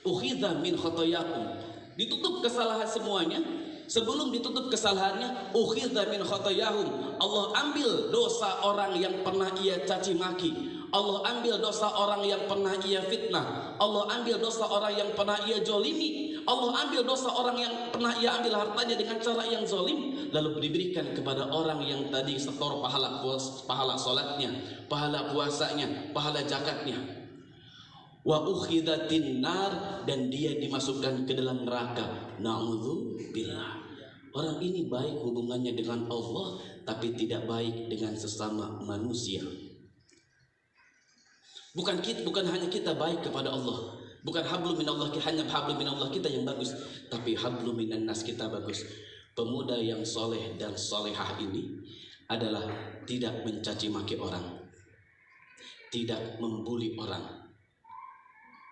ukhidha min khotoyakum, ditutup kesalahan semuanya. Sebelum ditutup kesalahannya, ukhidha min khotoyahum, Allah ambil dosa orang yang pernah ia caci maki, Allah ambil dosa orang yang pernah ia fitnah, Allah ambil dosa orang yang pernah ia jolimi, Allah ambil dosa orang yang pernah ia ambil hartanya dengan cara yang zolim, lalu diberikan kepada orang yang tadi setor pahala salatnya, pahala puasanya, pahala zakatnya. Wa ukhidatin nar, dan dia dimasukkan ke dalam neraka. Na'udzubillah. Orang ini baik hubungannya dengan Allah, tapi tidak baik dengan sesama manusia. Bukan hanya kita baik kepada Allah, bukan hablum minallah, hanya hablum minallah kita yang bagus, tapi hablum minan nas kita bagus. Pemuda yang soleh dan solehah ini adalah tidak mencaci maki orang, tidak membuli orang,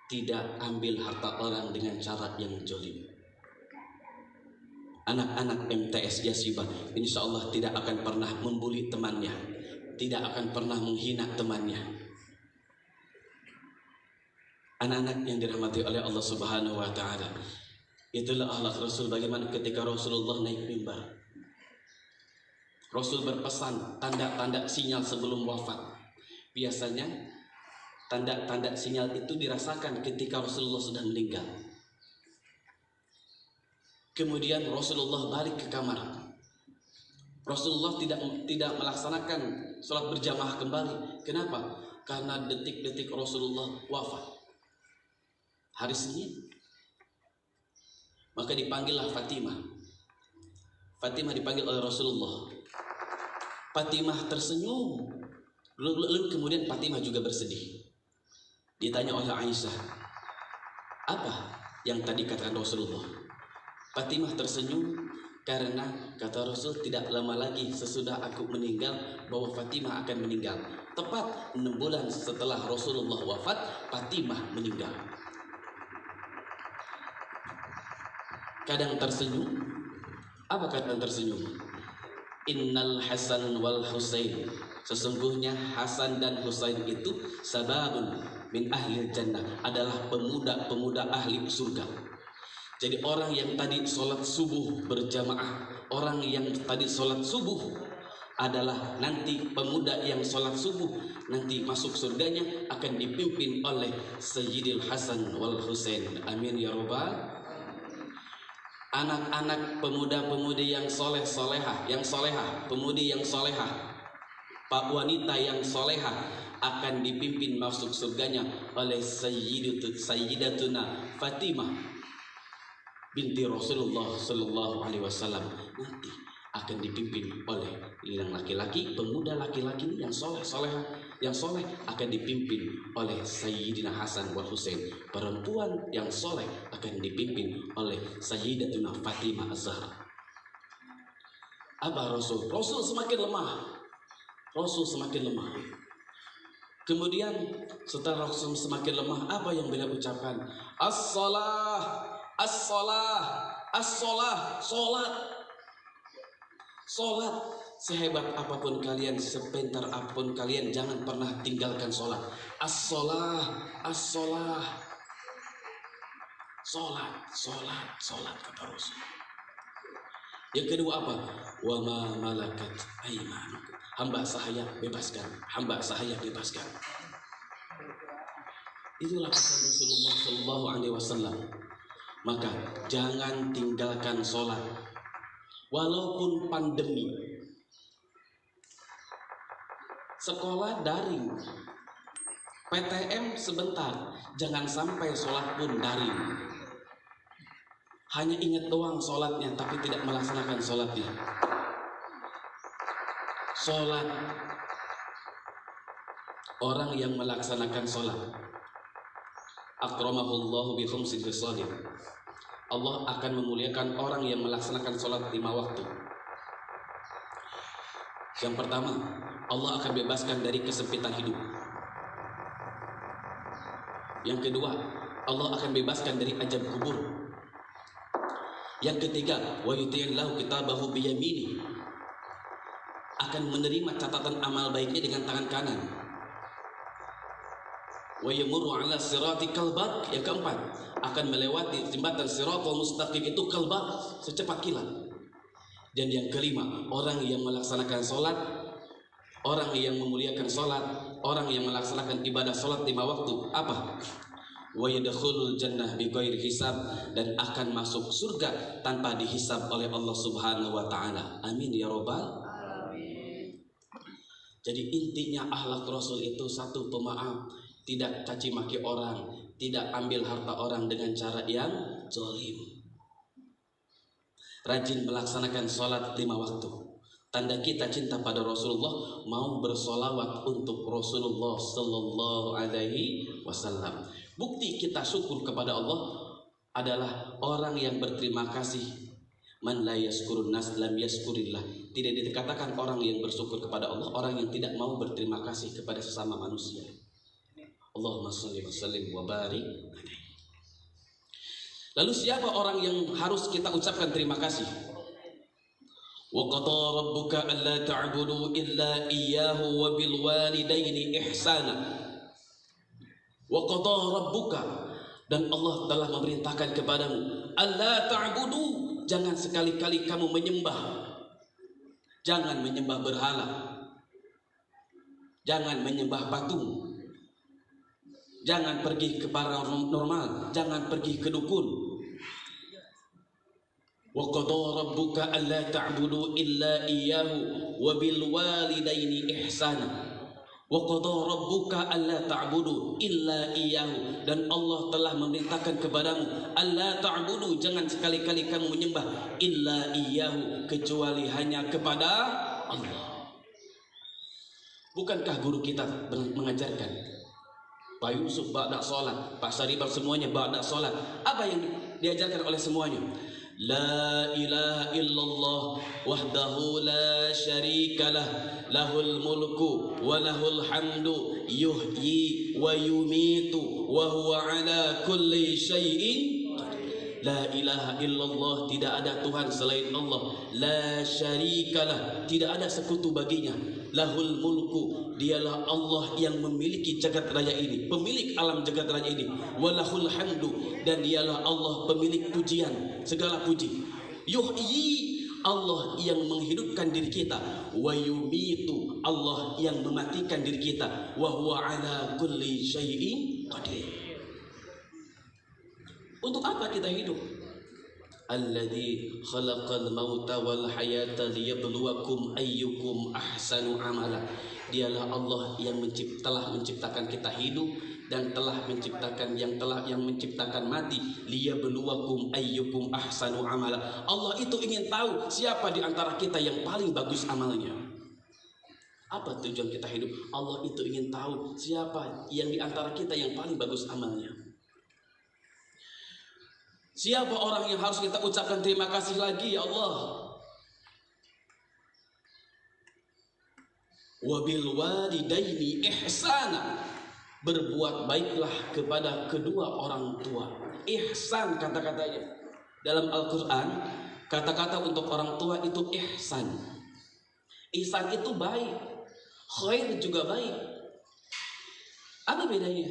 tidak ambil harta orang dengan cara yang jolim. Anak-anak MTS Yasibah insya Allah tidak akan pernah membuli temannya, tidak akan pernah menghina temannya. Anak-anak yang dirahmati oleh Allah Subhanahu wa Ta'ala, itulah akhlak Rasul. Bagaimana ketika Rasulullah naik mimbar, Rasul berpesan tanda-tanda sinyal sebelum wafat. Biasanya tanda-tanda sinyal itu dirasakan ketika Rasulullah sudah meninggal. Kemudian Rasulullah balik ke kamar. Rasulullah tidak melaksanakan sholat berjamaah kembali. Kenapa? Karena detik-detik Rasulullah wafat hari Senin. Maka dipanggillah Fatimah. Fatimah dipanggil oleh Rasulullah. Fatimah tersenyum. Lalu kemudian Fatimah juga bersedih. Ditanya oleh Aisyah, apa yang tadi katakan Rasulullah? Fatimah tersenyum karena kata Rasul, tidak lama lagi sesudah aku meninggal bahwa Fatimah akan meninggal. Tepat 6 bulan setelah Rasulullah wafat, Fatimah meninggal. Kadang tersenyum. Apa kadang tersenyum? Innal Hasan wal Husain, sesungguhnya Hasan dan Husain itu sababun min ahli jannah, adalah pemuda-pemuda ahli surga. Jadi orang yang tadi sholat subuh berjamaah, orang yang tadi sholat subuh adalah nanti pemuda yang sholat subuh nanti masuk surganya akan dipimpin oleh Sayyidil Hasan wal Husain. Amin ya rabbal. Anak-anak pemuda-pemudi yang soleh-solehah, yang solehah, pemudi yang solehah, pak wanita yang solehah akan dipimpin masuk surganya oleh Sayyidatuna Fatimah binti Rasulullah Sallallahu Alaihi Wasallam. Nanti akan dipimpin oleh yang laki-laki, pemuda laki-laki yang soleh, yang soleh akan dipimpin oleh Sayyidina Hasan wal Husain. Perempuan yang soleh akan dipimpin oleh Sayyidatuna Fatimah Az-Zahra. Apa Rasul? Rasul semakin lemah. Rasul semakin lemah. Kemudian setelah Rasul semakin lemah, apa yang beliau ucapkan? As-salah, as-salah, as-salah, solat. Solat. Sehebat apapun kalian, sepintar apapun kalian, jangan pernah tinggalkan solat. As-salah, as-salah. Solat, solat, solat, kata Rasul. Yang kedua apa? Wa ma malakat aymanukum. Hamba sahaya bebaskan. Hamba sahaya bebaskan. Itulah kata Rasulullah Sallallahu Alaihi Wasallam. Maka jangan tinggalkan sholat, walaupun pandemi. Sekolah daring, PTM sebentar, jangan sampai sholat pun daring. Hanya ingat doang sholatnya, tapi tidak melaksanakan sholatnya. Sholat, orang yang melaksanakan sholat, akramahullahu bi khumsin khisalin. Allah akan memuliakan orang yang melaksanakan sholat 5 waktu. Yang pertama, Allah akan bebaskan dari kesempitan hidup. Yang kedua, Allah akan bebaskan dari azab kubur. Yang ketiga, wa yuti'illahu kitabahu biyamini, akan menerima catatan amal baiknya dengan tangan kanan. Wa yamurru 'ala sirati kalbat. Yang keempat, akan melewati jembatan siratal mustaqim itu kalbat, secepat kilat. Dan yang kelima, orang yang melaksanakan sholat, orang yang memuliakan sholat, orang yang melaksanakan ibadah sholat 5 waktu, apa? Wa yadkhulul jannah bighairi hisab, dan akan masuk surga tanpa dihisab oleh Allah Subhanahu wa taala. Amin ya rabbal alamin. Jadi intinya akhlak Rasul itu satu, pemaaf, tidak caci maki orang, tidak ambil harta orang dengan cara yang zalim. Rajin melaksanakan sholat 5 waktu. Tanda kita cinta pada Rasulullah, mau bersolawat untuk Rasulullah Sallallahu Alaihi Wasallam. Bukti kita syukur kepada Allah adalah orang yang berterima kasih. Man la yaskurun nas lam yaskurillah. Tidak dikatakan orang yang bersyukur kepada Allah, orang yang tidak mau berterima kasih kepada sesama manusia. Allahumma shalli wa sallim wa barik. Lalu siapa orang yang harus kita ucapkan terima kasih? Wa qada rabbuka alla ta'budu illa iyyahu wa bil walidaini ihsana. Wa qada rabbuka, dan Allah telah memerintahkan kepadamu, alla ta'budu, jangan sekali-kali kamu menyembah. Jangan menyembah berhala. Jangan menyembah patung. Jangan pergi ke paranormal, jangan pergi ke dukun. Wa qada rabbuka alla ta'budu illa iyyahu wa bil walidaini ihsana. Wa qada rabbuka alla ta'budu illa iyyahu, dan Allah telah memerintahkan kepadamu, alla ta'budu, jangan sekali-kali kamu menyembah, illa iyyahu, kecuali hanya kepada Allah. Bukankah guru kita mengajarkan? Pak Yusuf ba'da sholat, Pak Saribal semuanya ba'da sholat. Apa yang diajarkan oleh semuanya? La ilaha illallah wahdahu la syarika lah, lahul mulku wa lahul hamdu, yuhyi wa yumitu wa huwa ala kulli syai'in. La ilaha illallah, tidak ada Tuhan selain Allah. La syarikalah, tidak ada sekutu baginya. Lahul mulku, dialah Allah yang memiliki jagat raya ini, pemilik alam jagat raya ini. Walahul hamdu, dan dialah Allah pemilik pujian, segala puji. Yuhyi, Allah yang menghidupkan diri kita. Wa yumitu, Allah yang mematikan diri kita. Wa huwa ala kulli syai'in qadir. Untuk apa kita hidup? Alladzi khalaqal mauta wal hayata liyabluwakum ayyukum ahsanu amala. Dialah Allah yang telah menciptakan kita hidup dan telah menciptakan yang menciptakan mati. Liyabluwakum ayyukum ahsanu amala. Allah itu ingin tahu siapa di antara kita yang paling bagus amalnya. Apa tujuan kita hidup? Allah itu ingin tahu siapa yang di antara kita yang paling bagus amalnya. Siapa orang yang harus kita ucapkan terima kasih lagi, ya Allah? Wabil walidaini ihsana, berbuat baiklah kepada kedua orang tua. Ihsan kata-katanya dalam Al-Quran, kata-kata untuk orang tua itu ihsan. Ihsan itu baik, khair juga baik. Apa bedanya?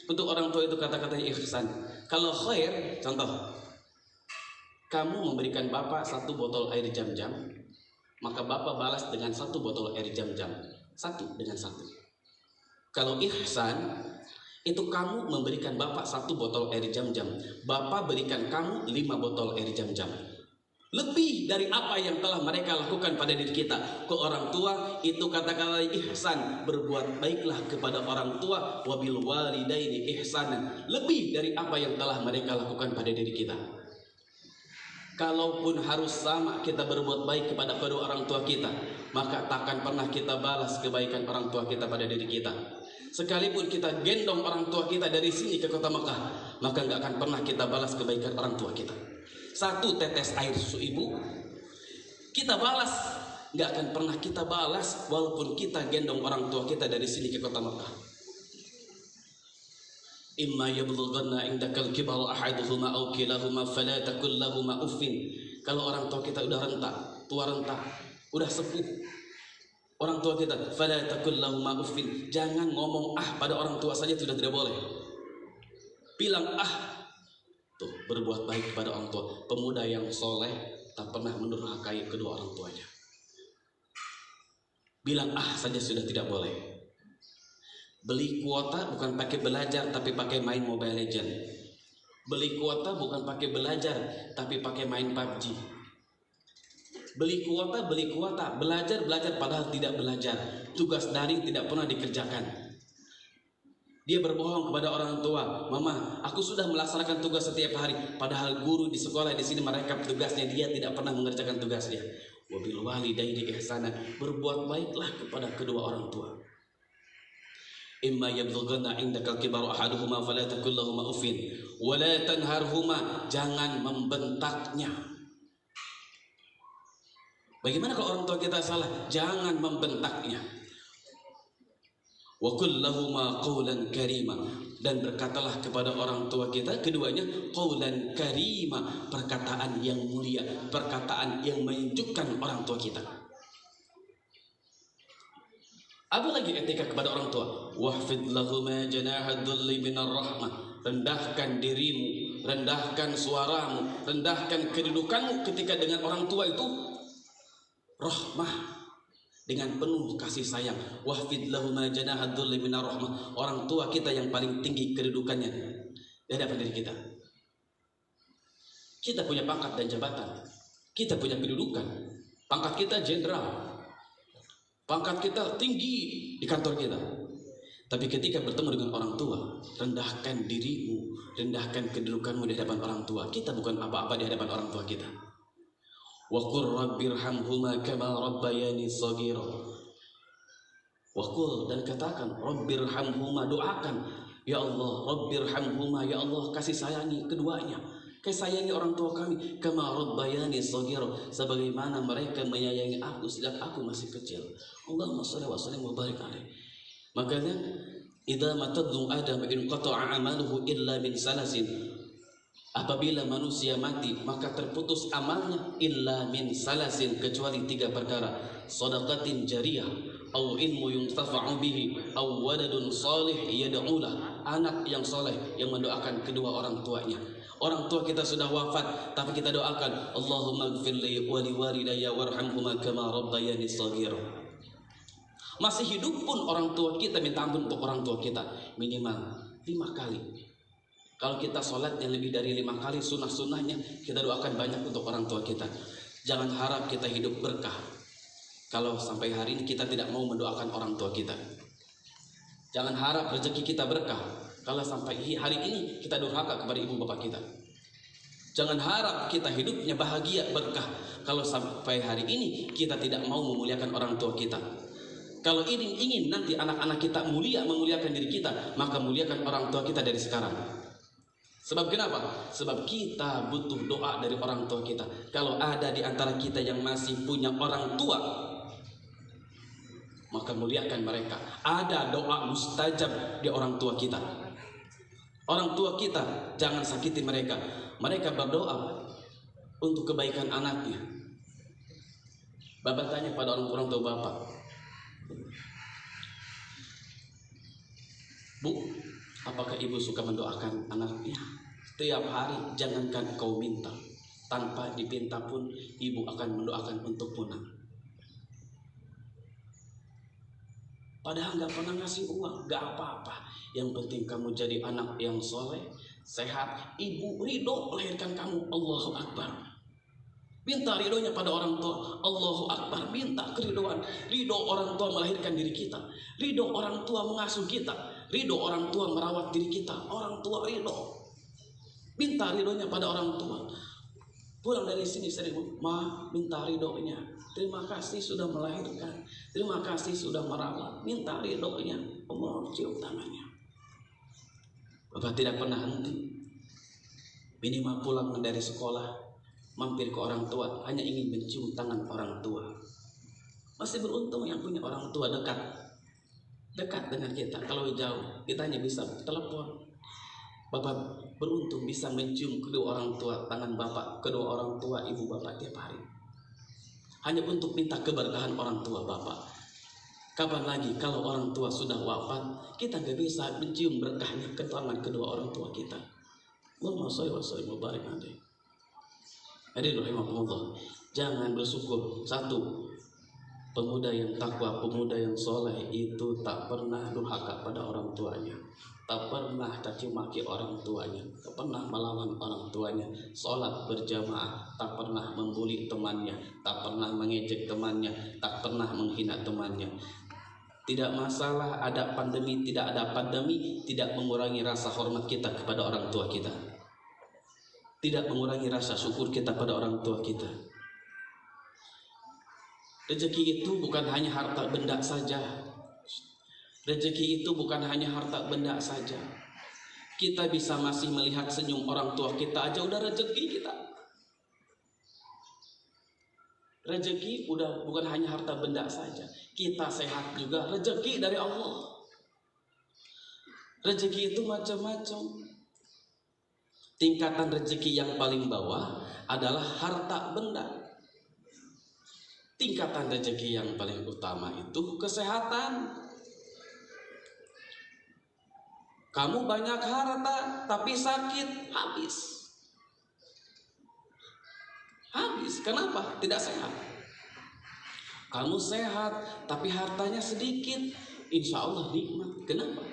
Untuk orang tua itu kata-katanya ihsan. Kalau khair, contoh, kamu memberikan bapak 1 botol air jam-jam, maka bapak balas dengan 1 botol air jam-jam, 1 dengan 1. Kalau ihsan, itu kamu memberikan bapak 1 botol air jam-jam, bapak berikan kamu 5 botol air jam-jam. Lebih dari apa yang telah mereka lakukan pada diri kita. Ke orang tua itu kata-kata ihsan, berbuat baiklah kepada orang tua. Wabil walidaini ihsanan, lebih dari apa yang telah mereka lakukan pada diri kita. Kalaupun harus sama kita berbuat baik kepada kedua orang tua kita, maka takkan pernah kita balas kebaikan orang tua kita pada diri kita. Sekalipun kita gendong orang tua kita dari sini ke kota Mekah, maka nggak akan pernah kita balas kebaikan orang tua kita. 1 tetes air susu ibu kita balas, nggak akan pernah kita balas walaupun kita gendong orang tua kita dari sini ke kota Mekah. Imma yablughanna indakal kibara ahaduhuma aw kilahuma fala takul lahuma uffin. Kalau orang tua kita udah tua renta, udah sepuh, orang tua kita, fala takul lahuma uffin, jangan ngomong pada orang tua saja sudah tidak boleh. Bilang tuh, berbuat baik kepada orang tua. Pemuda yang soleh tak pernah mendurhakai kedua orang tuanya. Bilang saja sudah tidak boleh. Beli kuota bukan pakai belajar tapi pakai main Mobile Legend. Beli kuota bukan pakai belajar tapi pakai main PUBG. Beli kuota, belajar padahal tidak belajar. Tugas daring tidak pernah dikerjakan. Dia berbohong kepada orang tua, mama, aku sudah melaksanakan tugas setiap hari. Padahal guru di sekolah di sini merekap tugasnya, dia tidak pernah mengerjakan tugasnya. Wabil walidaini ihsana, berbuat baiklah kepada kedua orang tua. Imma yablughanna indakal kibaru ahaduhuma fala takul lahuma uffin wa la tanharhuma, jangan membentaknya. Bagaimana kalau orang tua kita salah? Jangan membentaknya. Wa qul lahuma qawlan karima, dan berkatalah kepada orang tua kita keduanya qawlan karima, perkataan yang mulia, perkataan yang menunjukkan orang tua kita. Apa lagi etika kepada orang tua? Wahfid lahuma janaha dhulli minar rahmah, rendahkan dirimu, rendahkan suaramu, rendahkan kedudukanmu ketika dengan orang tua itu rahmah, dengan penuh kasih sayang. Wahfid lahuma janaha dhulli minar rahmah, orang tua kita yang paling tinggi kedudukannya di hadapan diri kita. Kita punya pangkat dan jabatan, kita punya kedudukan. Pangkat kita jenderal, pangkat kita tinggi di kantor kita. Tapi ketika bertemu dengan orang tua, rendahkan dirimu, rendahkan kedudukanmu di hadapan orang tua. Kita bukan apa-apa di hadapan orang tua kita. Wa qur rabbirhamhuma kama rabbayani shaghira. Wa qul, dan katakan, rabbirhamhuma, doakan, ya Allah, rabbirhamhuma, ya Allah kasih sayangi keduanya, kasih sayangi orang tua kami, kama rabbayani shaghira, sebagaimana mereka menyayangi aku sejak aku masih kecil. Allahumma shalli wa sallim wa barik alaihi. Makanya idza matadhu adam in qata'a amaluhu illa min salasin, apabila manusia mati maka terputus amalnya illa min salasin, kecuali 3 perkara: shadaqatin jariyah, au ilmu yuntafa'u bihi, au waladun salih yad'ulah, anak yang soleh yang mendoakan kedua orang tuanya. Orang tua kita sudah wafat, tapi kita doakan, Allahumma ighfirli wa liwalidayya warhamhuma kama rabbayani shaghira. Masih hidup pun orang tua kita minta ampun untuk orang tua kita minimal 5 kali. Kalau kita sholatnya lebih dari 5 kali, sunnah-sunnahnya kita doakan banyak untuk orang tua kita. Jangan harap kita hidup berkah kalau sampai hari ini kita tidak mau mendoakan orang tua kita. Jangan harap rezeki kita berkah kalau sampai hari ini kita durhaka kepada ibu bapak kita. Jangan harap kita hidupnya bahagia berkah kalau sampai hari ini kita tidak mau memuliakan orang tua kita. Kalau ingin nanti anak-anak kita memuliakan diri kita, maka muliakan orang tua kita dari sekarang. Sebab kenapa? Sebab kita butuh doa dari orang tua kita. Kalau ada di antara kita yang masih punya orang tua, maka muliakan mereka. Ada doa mustajab di orang tua kita. Orang tua kita jangan sakiti mereka. Mereka berdoa untuk kebaikan anaknya. Bapak tanya pada orang tua bapak, Bu, apakah ibu suka mendoakan anaknya? Setiap hari jangankan kau minta, tanpa dipinta pun ibu akan mendoakan untukmu nak. Padahal gak pernah ngasih uang, gak apa-apa. Yang penting kamu jadi anak yang soleh, sehat. Ibu ridho melahirkan kamu. Allahu Akbar. Minta ridhonya pada orang tua. Allahu Akbar. Minta keridoan. Ridho orang tua melahirkan diri kita. Ridho orang tua mengasuh kita. Ridho orang tua merawat diri kita. Orang tua ridho. Minta ridhonya pada orang tua. Pulang dari sini sering, Ma, minta ridhonya. Terima kasih sudah melahirkan. Terima kasih sudah merawat. Minta ridhonya. Allah cium tangannya. Bapak tidak pernah henti. Minimal pulang dari sekolah, mampir ke orang tua, hanya ingin mencium tangan orang tua. Masih beruntung yang punya orang tua dekat dengan kita. Kalau jauh, kita hanya bisa telepon. Bapak beruntung bisa mencium kedua orang tua, tangan bapak, kedua orang tua ibu bapak tiap hari. Hanya untuk minta keberkahan orang tua bapak. Kapan lagi kalau orang tua sudah wafat, kita gak bisa mencium berkahnya ke tangan kedua orang tua kita. Allahumma sholli wa sallim wa barik alaihi. Hadirin rahimakumullah, jangan bersyukur. Satu, pemuda yang takwa, pemuda yang soleh itu tak pernah durhaka pada orang tuanya, tak pernah caci maki orang tuanya, tak pernah melawan orang tuanya, sholat berjamaah, tak pernah membuli temannya, tak pernah mengejek temannya, tak pernah menghina temannya. Tidak masalah ada pandemi, tidak ada pandemi, tidak mengurangi rasa hormat kita kepada orang tua kita, tidak mengurangi rasa syukur kita pada orang tua kita. Rezeki itu bukan hanya harta benda saja. Rezeki itu bukan hanya harta benda saja. Kita bisa masih melihat senyum orang tua kita aja udah rezeki kita. Rezeki udah bukan hanya harta benda saja. Kita sehat juga rezeki dari Allah. Rezeki itu macam-macam. Tingkatan rezeki yang paling bawah adalah harta benda. Tingkatan rezeki yang paling utama itu kesehatan. Kamu banyak harta tapi sakit, habis. Habis, kenapa? Tidak sehat. Kamu sehat tapi hartanya sedikit, insya Allah nikmat. Kenapa?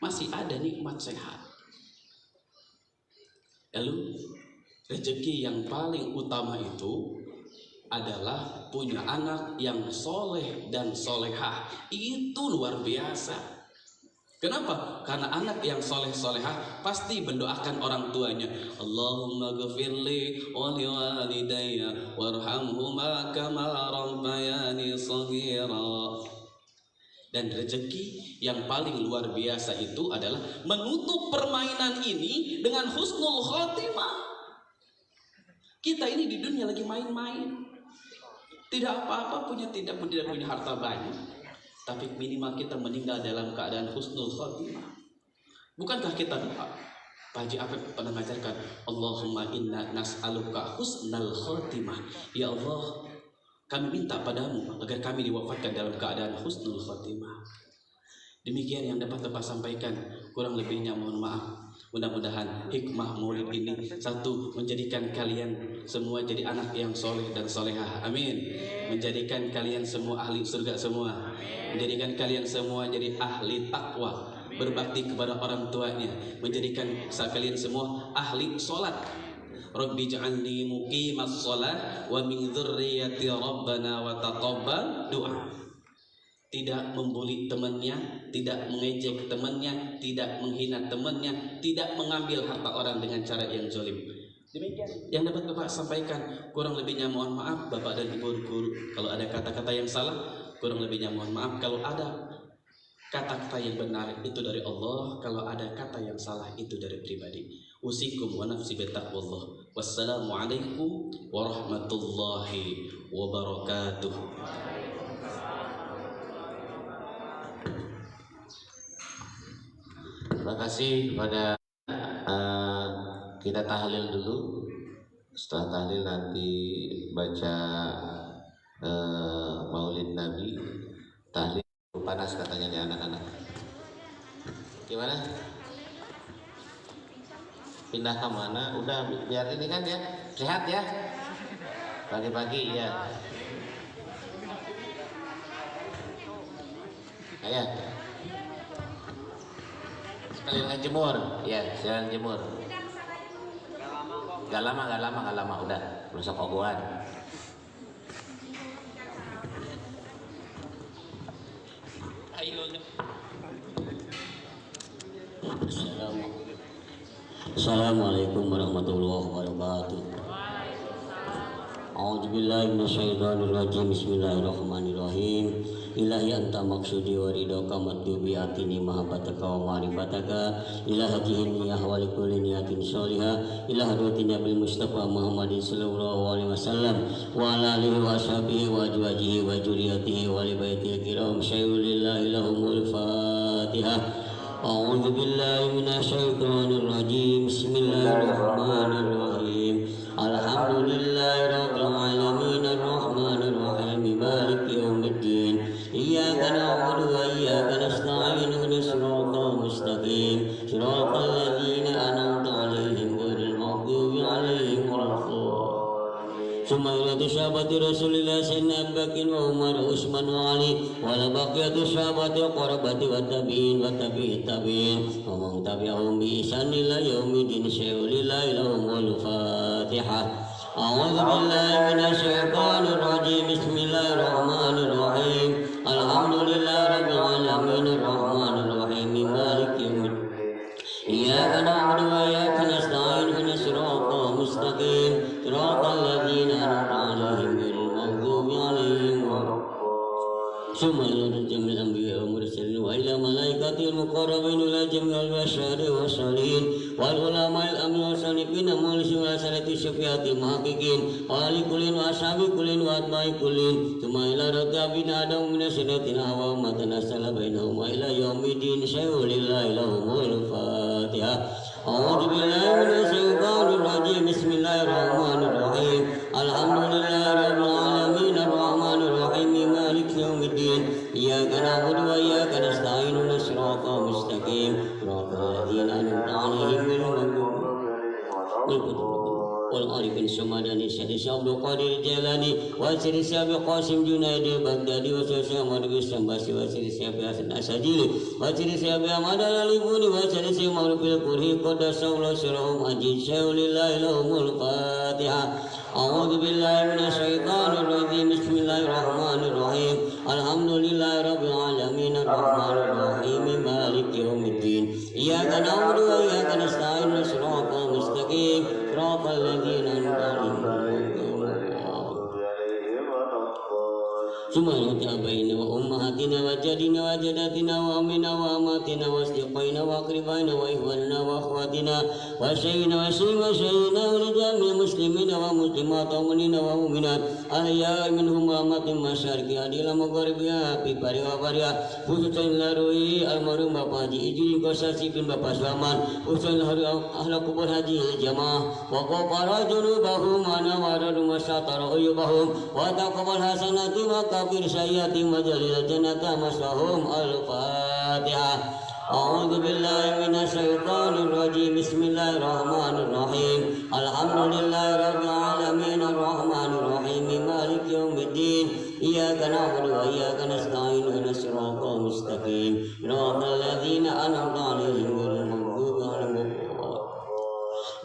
Masih ada nikmat sehat. Lalu rezeki yang paling utama itu adalah punya anak yang soleh dan solehah. Itu luar biasa. Kenapa? Karena anak yang soleh-solehah pasti mendoakan orang tuanya. Allahumma ghafirli wa liwalidayya warhamhuma kama rabbayani shaghira. Dan rezeki yang paling luar biasa itu adalah menutup permainan ini dengan husnul khotimah. Kita ini di dunia lagi main-main. Tidak apa-apa tidak punya harta banyak, tapi minimal kita meninggal dalam keadaan husnul khotimah. Bukankah kita doa? Pak Haji Apep pernah mengajarkan, Allahumma inna nas'aluka husnal khotimah. Ya Allah, kami minta padamu agar kami diwafatkan dalam keadaan husnul khotimah. Demikian yang dapat Bapak sampaikan. Kurang lebihnya mohon maaf. Mudah-mudahan hikmah maulid ini, satu, menjadikan kalian semua jadi anak yang soleh dan solehah. Amin. Menjadikan kalian semua ahli surga semua. Menjadikan kalian semua jadi ahli takwa, berbakti kepada orang tuanya. Menjadikan kalian semua ahli solat. Rabbi ja'alni muqimas sholat wa min dzurriyyati rabbana wa taqabbal du'a. Tidak membuli temannya, tidak mengejek temannya, tidak menghina temannya, tidak mengambil harta orang dengan cara yang zalim. Demikian yang dapat Bapak sampaikan. Kurang lebihnya mohon maaf Bapak dan Ibu guru. Kalau ada kata-kata yang salah, kurang lebihnya mohon maaf. Kalau ada kata-kata yang benar itu dari Allah, kalau ada kata yang salah itu dari pribadi. Usikum wa nafsi bittaqwallah. Wassalamualaikum warahmatullahi wabarakatuh. Terima kasih kepada kita tahlil dulu. Setelah tahlil nanti baca Maulid Nabi. Tahlil panas katanya nih anak-anak. Gimana? Pindah ke mana? Udah biar ini kan ya sehat ya. Pagi-pagi ya. Ayo. Sekalian jemur, ya, sekalian jemur. Gak lama, udah rusak ogohan. Assalamualaikum warahmatullahi wabarakatuh. A'udzubillahi minasyaitonirrajim. Bismillahirrahmanirrahim. Ilahi anta maksudi wa ridhoka matlubi atini mahabbataka wa ma'rifataka ila hatihin niyah wa likulli niyatin sholihah ila hadratin nabil mustafa Muhammadin sallallahu alaihi wasallam wa ala alihi wa ashabihi wa azwajihi wa dzurriyyatihi wa li baitil kiram syai'ulillahi lahumul fatihah. A'udzu billahi minasyaitonir rajim. Bismillahirrahmanirrahim. Alhamdulillahi rabbil alamin arrahmanir rahim maliki yaumiddin. Iyyaka na'budu wa iyyaka nasta'in ihdinas siratal mustaqim siratal ladzina an'amta 'alaihim ghairil maghdubi 'alaihim waladdallin. Summa ila sahabati Rasulillah sayyidina Abu Bakr wa Umar wa Utsman wa Ali wa la baqiyatu sahabati wa qarabati wa tabi'in wa tabi'it tabi'in wa man tabi'ahum bi ihsan ila yaumiddin. Syai'ulillahi lahumul Fatihah. A'udzu billahi minasyaitonir rajim. Bismillahirrahmanirrahim. Alhamdulillahi rabbil alamin arrahmanir rahim maliki yaumiddin. Iyyaka na'budu wa iyyaka nasta'in ihdinas siratal mustaqim siratal ladzina an'amta 'alaihim ghairil maghdubi 'alaihim waladdallin. Summa ila jamil anbiya wa mursalin wa ila malaikatil muqarrabin ila jamil basyari wa salihin wal ulama'il amri wa sanifin mulisin wa salati syafiatil muhaqqiqin wa ali kullin wa ashabi kullin wa atba'i kullin. Summa ila rabbina adam min syaitina wa matanasala bainahum wa ila yaumiddin. Syai'ulillahi lahumul Fatihah. A'udzu billahi minasyaitonir rajim. Bismillahirrahmanirrahim. Alhamdulillahi rabbil alamin arrahmanir rahim maliki yaumiddin. Iyyaka na'budu wa iyyaka nasta'in ihdinas siratal mustaqim siratal ladzina an'amta 'alaihim ghairil maghdubi 'alaihim wal arifin Samadani Syekh Abdul Qadir Jalani wa Syekh Syekh Qasim Junaidi Baghdadi wa Syekh Madri Sambasi wa Syekh Hasan Asajili wa Syekh Ahmad Al-Alibuni wa Syekh Maulil Qurhi Qaddasallahu sirrahum ajid. Syai'ulillahi lahumul Fatihah. A'udzu billahi minasyaitonir rajim. Bismillahirrahmanirrahim. Alhamdulillahi rabbil alamin arrahmanir rahim maliki yaumiddin. Iyyaka na'budu wa iyyaka nasta'in ihdinas siratal mustaqim siratal ladzina an'amta 'alaihim. Summa tabaina wa ummahatina wa jadina wa jadatina wa amina wa amatina wa asdiqaina wa aqribaina wa ihwanina wa akhwatina wa sayyidina wa sayyidina wa rijamil muslimina wa muslimat wa mu'minina wa mu'minat ahya'i minhum wa amatin masyariqi adila magharibiha fi bariha khususan larui almarhum Bapak Haji Ijin Kosasi bin Bapak Sulaiman khususan hari ahli kubur haji jamaah wa qara junubahum wa nawaradu masatara uyubahum wa taqabbal hasanati wa kabir sayyati majalil jannata masahum. Al-Fatihah. A'udzu billahi minasyaitonir rajim. Bismillahirrahmanirrahim. Alhamdulillahi rabbil alamin arrahmanir rahim maliki yaumiddin. Iyyaka na'budu wa iyyaka nasta'in ihdinas siratal mustaqim siratal ladzina an'amta 'alaihim ghairil maghdubi 'alaihim.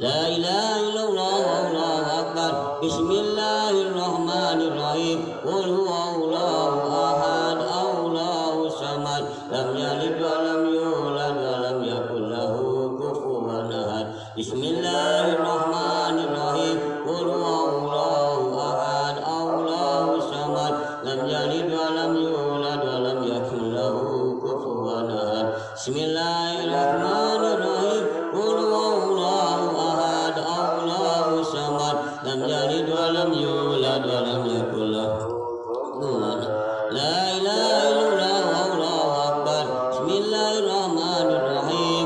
La ilaha illallah wallahu akbar. Bismillahirrahmanirrahim. Qul huwallahu ahad Allahu samad lam yalid wa lam yulad wa lam yakul lahu kufuwan ahad. Bismillahirrahmanirrahim. Qul huwallahu ahad Allahu samad lam yalid wa lam yulad wa lam yakul lahu kufuwan ahad. Bismillahirrahmanirrahim. Qul huwallahu ahad Allahu samad lam yalid wa lam yulad wa lam yakul lahu kufuwan ahad. La ilaha illallah wallahu akbar. Bismillahirrahmanirrahim.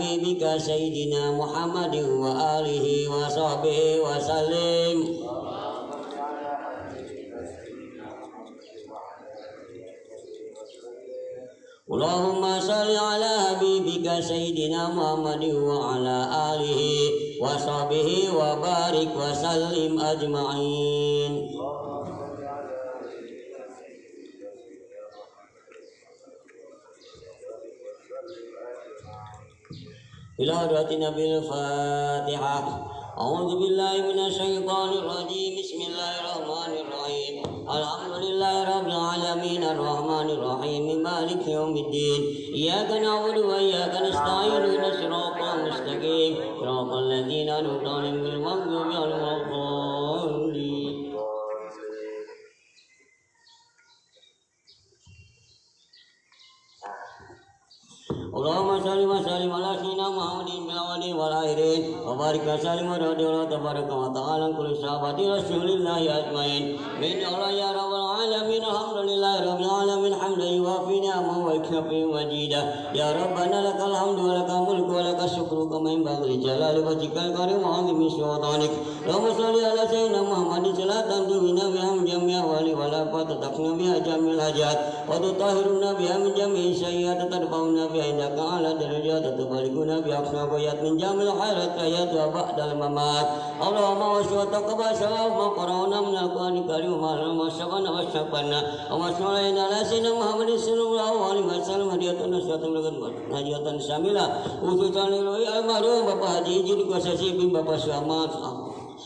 حبيبك سيدنا محمد وآله وصحبه وسلم. اللهم صل على حبيبك سيدنا محمد وعلى آله وصحبه وبارك وسلم أجمعين. إلى حضرة النبي الفاتحة. أعوذ بالله من الشيطان الرجيم. بسم الله الرحمن الرحيم. الحمد لله رب العالمين الرحمن الرحيم مالك يوم الدين. إياك نعبد وإياك نستعين اهدنا الصراط المستقيم صراط الذين أنعمت عليهم غير المغضوب عليهم ولا الضالين. اللهم صل وسلم على سيدنا محمد في الاولين والاخرين وبارك وسلم ورضي الله تبارك وتعالى عن كل صحابه رسول الله اجمعين. من الله يا رب العالمين. الحمد لله رب العالمين حمدا يوافي نعمه ويكفي مجيدا. يا ربنا لك الحمد ولك الملك ولك الشكر كما ينبغي لجلال وجهك الكريم وعظيم سلطانك. اللهم صل على سيدنا محمد صلاة تؤمنا بها من جميع الاهوال والافات وتقنا بها جميع الحاجات وتطهرنا بها من جميع السيئات وترفعنا بها عندك على درجات تبلغنا بأقصى غايات من جميع الخيرات حياة وبعد الممات. اللهم واشهد تقبل سلام ما قرأنا من القرآن الكريم وما شفعنا وشفعنا وما شفعنا على سيدنا محمد صلى الله عليه وسلم هدية نصرة هدية شاملة khususan lilai almarhum Bapak Haji Izin Kuasa Sipin Bapak Selamat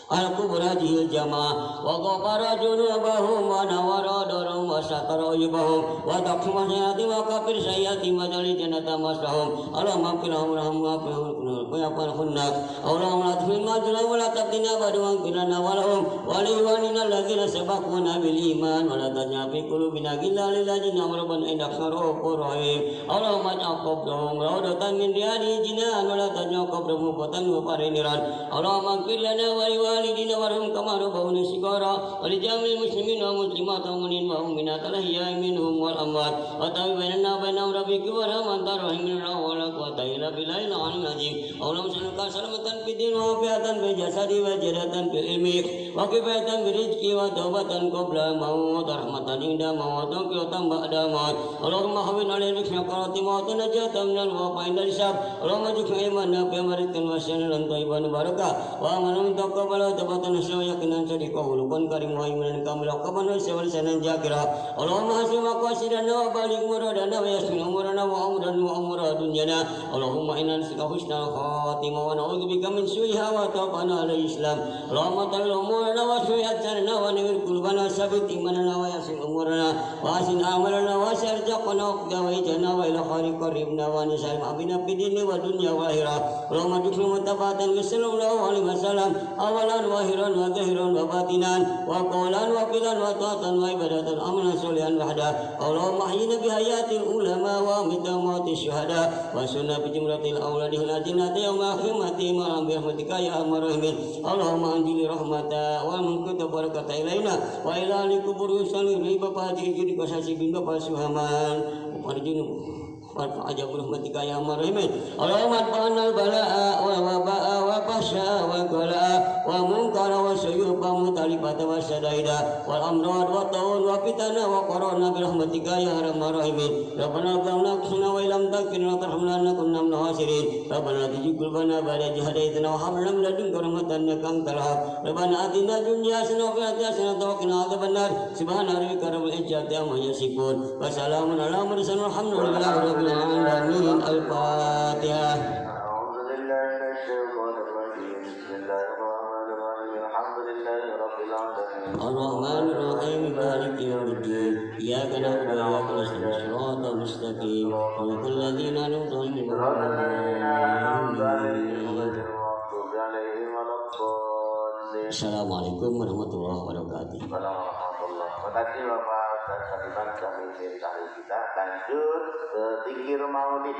al-kubur hadhil jamaah wa ghafara junubahum wa nawara darum wa satara uyubahum wa taqsima sayati wa kafir sayati madali janata masrahum. Allahumma qilahum rahmuhum wa yaqbalhunna Allahumma latfil majla wa la tabdina badu'an qilana walahum wa liwanina alladhina sabaquna bil iman wa la tajna fi qulubina gilla lilladzina amrabana indak sarufur rahim. Allahumma aqabrahum rawdatan min riyadi jinan wa la tajna qabrahum batan wa pariniran. Allahumma qil lana wa والدينا وارحم كما ربونا صغارا ولجميع المسلمين والمسلمات والمؤمنين والمؤمنات الأحياء منهم والأموات وتابع بيننا وبينهم ربك وارحم أنت الرحيم ولا قوة إلا بالله العلي العظيم. اللهم صل سلامة في الدين وعافية في الجسد وجنة في العلم وكفاية برزق وتوبة قبل الموت ورحمة عند الموت وقوة بعد الموت. اللهم حفظ علينا بشكرات موت ونجاة من الوفاة عند الحساب. اللهم اجعل إيماننا في أمرك وسنة طيبا بركة وأمنا من تقبل tebatan yakinan sadiqa ulukun karim wa imanan kamil akaban wa sawal sanan jakira. Allahumma hasim aqwasidana wa balik muradana wa yasin umurana wa umran wa umra dunyana. Allahumma inna nas'aluka husnal khatimah wa na'udzubika min su'iha wa tawbana ala islam. Allahumma talil umurana wa su'iat sarana wa newir kulbana sabit imanana wa yasin umurana wa asin amalana wa sarjaqana wa qda wa ijana wa ila khari qaribna wa nisaim abina bidini wa dunya wa akhirah. Allahumma duklu mutabatan wa sallallahu alaihi wasallam awalan wahiran wa zahiran wa batinan wa qawlan wa filan wa ta'atan wa ibadatan amalan solihan wahda. Allahumma ahyina bihayatil ulama wa mitamati syuhada wa sunnah bijumratil awladihil adinati wa akhimati ma'am birahmatika ya amarahimin. Allahumma anjili rahmata wa mungkuta barakata ilaina wa ila likubur yusalli li Bapak Haji Izin Kuasa Sipin Bapak Suhaman Parjinu Ajab rahmatika ya marhimin. Allahumma adba'na al-bala'a wa waba'a wa fasha wa qala'a wa munkara wa syuyuba mutalibata wa syadaida wal amrad wa ta'un wa fitana wa qarana bi rahmatika ya arhamar rahimin. Rabbana dhamna kusna wa ilam takfirna tarhamna kunna min hasirin. Rabbana tujibul bana ba'da jihadaitna wa hamna min ladunka rahmatan innaka antal wahhab. Rabbana atina dunya hasanah wa fil akhirati hasanah wa qina adzabannar. Subhana rabbika rabbil izzati amma yasifun wa salamun ala mursalin walhamdulillahi rabbil العالمين. الفاتحة. أعوذ بالله من الشيطان الرجيم. بسم الله الرحمن الرحيم. الحمد لله رب العالمين الرحمن الرحيم مالك يوم الدين. إياك نعبد وإياك نستعين صراط المستقيم صراط الذين أنعمت عليهم صراط الذين أنعمت عليهم غير المغضوب عليهم ولا الضالين. Assalamualaikum warahmatullahi wabarakatuh. Warahmatullahi wabarakatuh. Terima kasih Bapak Ustaz Saliman sudah memimpin tahlil kita. Lanjut ke zikir maulid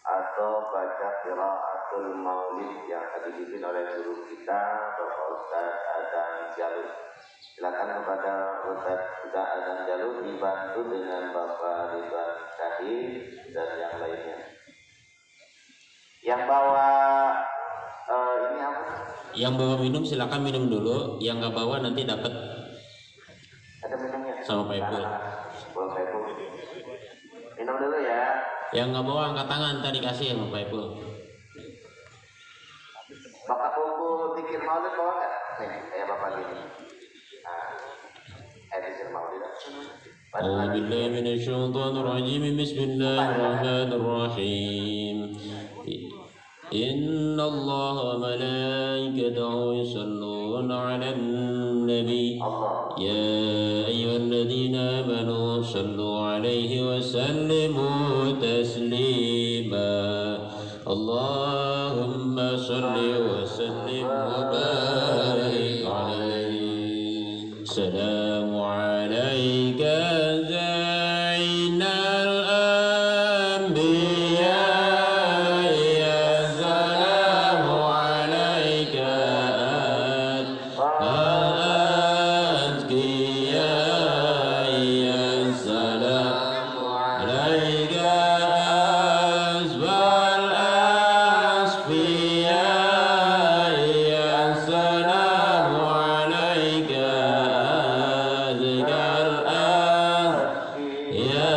atau baca qiraatul maulid yang tadi dipimpin oleh guru kita Bapak Ustaz Adzan Jalul. Silakan kepada Ustaz Adzan Jalul dibantu dengan Bapak Ridwan Syahid dan yang lainnya. Yang bawa ini apa? Yang bawa minum silakan minum dulu, yang nggak bawa nanti dapat Ada minumnya? sama Pak Ipul. Buat Pak Ipul. Minum dulu ya. Yang nggak bawa angkat tangan, tadi kasih sama Pak Ipul. Bapak buku Dikir Maulid bawa nggak? Nih, kayak bapak gini. Nah, Dikir Maulid. أعوذ بالله من الشيطان الرجيم بسم الله الرحمن الرحيم إن الله وملائكته يصلون على النبي يا أيها الذين آمنوا صلوا عليه وسلموا تسليما اللهم صل وسلم وبارك عليه السلام عليك زين الأنبياء يا سلام عليك الأزكياء يا سلام عليك أسبى الأصفياء يا سلام عليك أزكى يا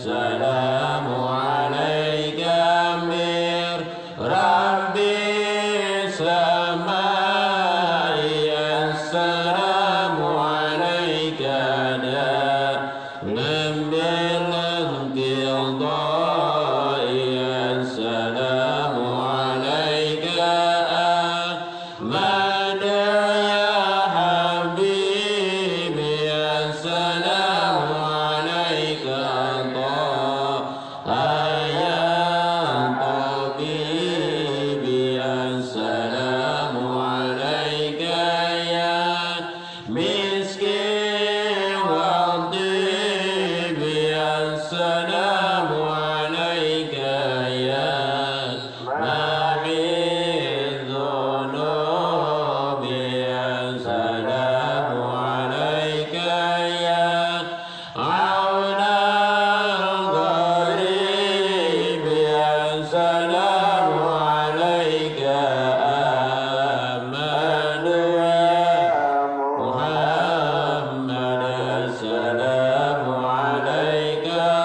سلام عليك أمير ربي السماء يا سلام عليك من بالانقضاء يا سلام عليك أحمد يا حبيبي يا سلام عليك طه يا طبيبي يا سلام عليك يا مسكين وطيب يا سلام عليك يا محي الذنوب يا سلام عليك يا عون الغريب يا سلام عليك أمان يا محمد السلام عليك يا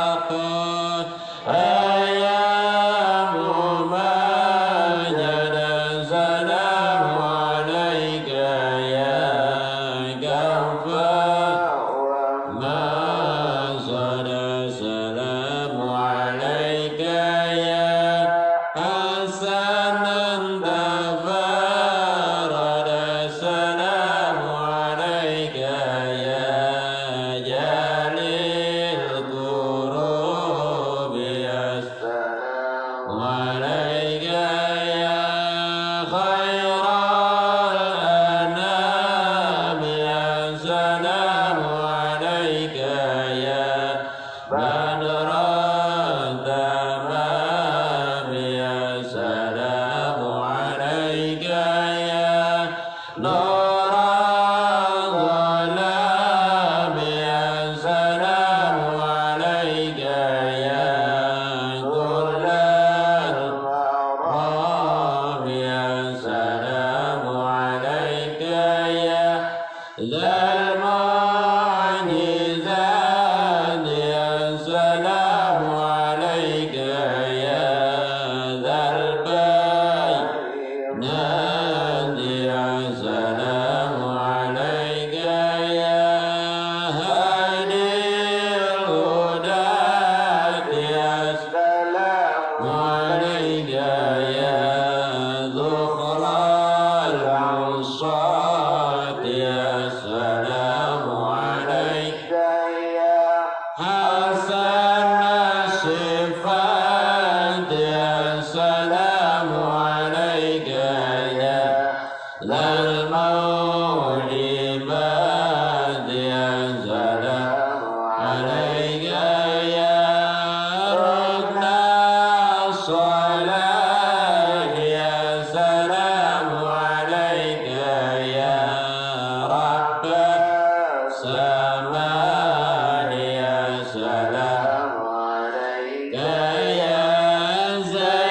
ممجد السلام عليك يا غفار ما صدى السلام عليك يا حسن تفرد السلام عليك يا جليل القلوب يا سلام عليك يا خير الأنام يا سلام عليك يا بدر التمام يا سلام عليك يا نور الظلام يا سلام عليك يا كل الغرام يا سلام عليك يا ذا المعجزات يا سلام عليك يا ذا البينات يا سلام عليك يا هادي الهداة يا سلام عليك يا ذخر العصاة يا سلام عليك يا حسن الصفات يا سلام عليك يا ذا الموهبات يا سلام عليك يا ركن الصلاة يا سلام عليك يا رب السماء يا سلام عليك يا زين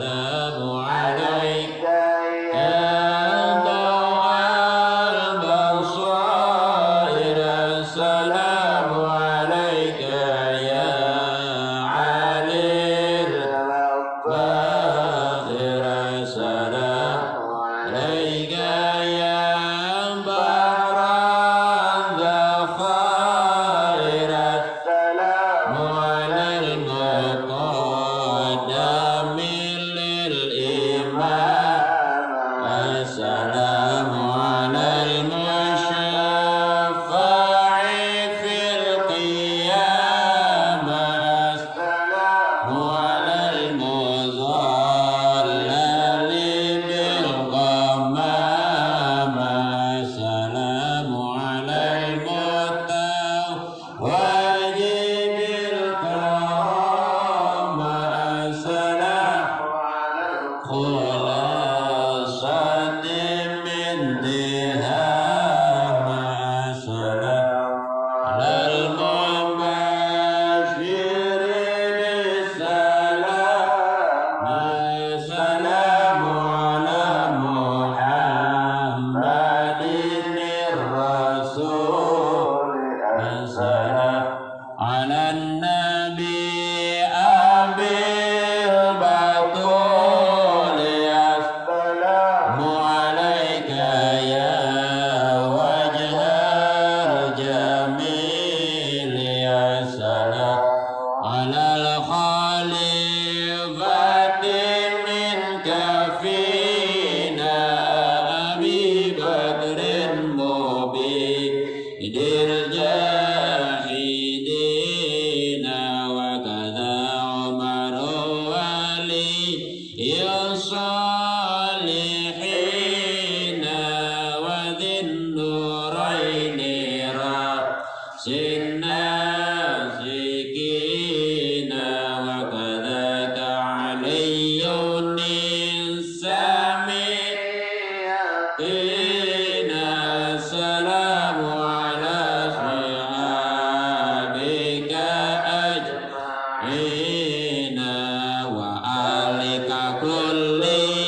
السلام عليك يا ضوء البصائر السلام عليك يا علي الباخر السلام عليك يا بحر الذخائر السلام على المقدم للإمام السلام على المشفع في القيامة السلام على المظلل بالغمامة السلام على المتوج بالكرامة السلام خلاصة من دهامة السلام على المبشر بالسلام السلام على محمد الرسول السلام على النبي أبي البطول السلام عليك يا وجه الجميل يا سلام على الخليفة منك فينا أبي بكر مبيد الجاهدين وكذا عمر ولي الصالحين وذي النورين رأس الناسكين وكذاك علي السامعين السلام على صحابك أجمعين وآلك كلهم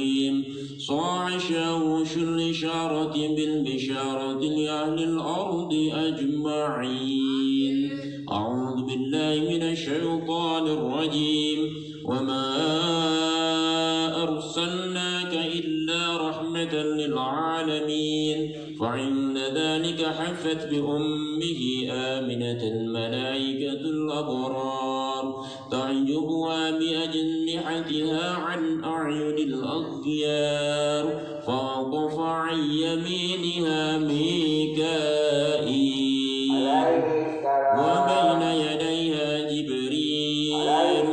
العظيم صاع شاوش الإشارة بالبشارة لأهل الأرض أجمعين. أعوذ بالله من الشيطان الرجيم. وما أرسلناك إلا رحمة للعالمين. فعند ذلك حفت بأمه آمنة الملائكة الأبرار تعجبها بأجنحتها عن أعين الأخيار. فوقف عن يمينها ميكائيل وبين يديها جبريل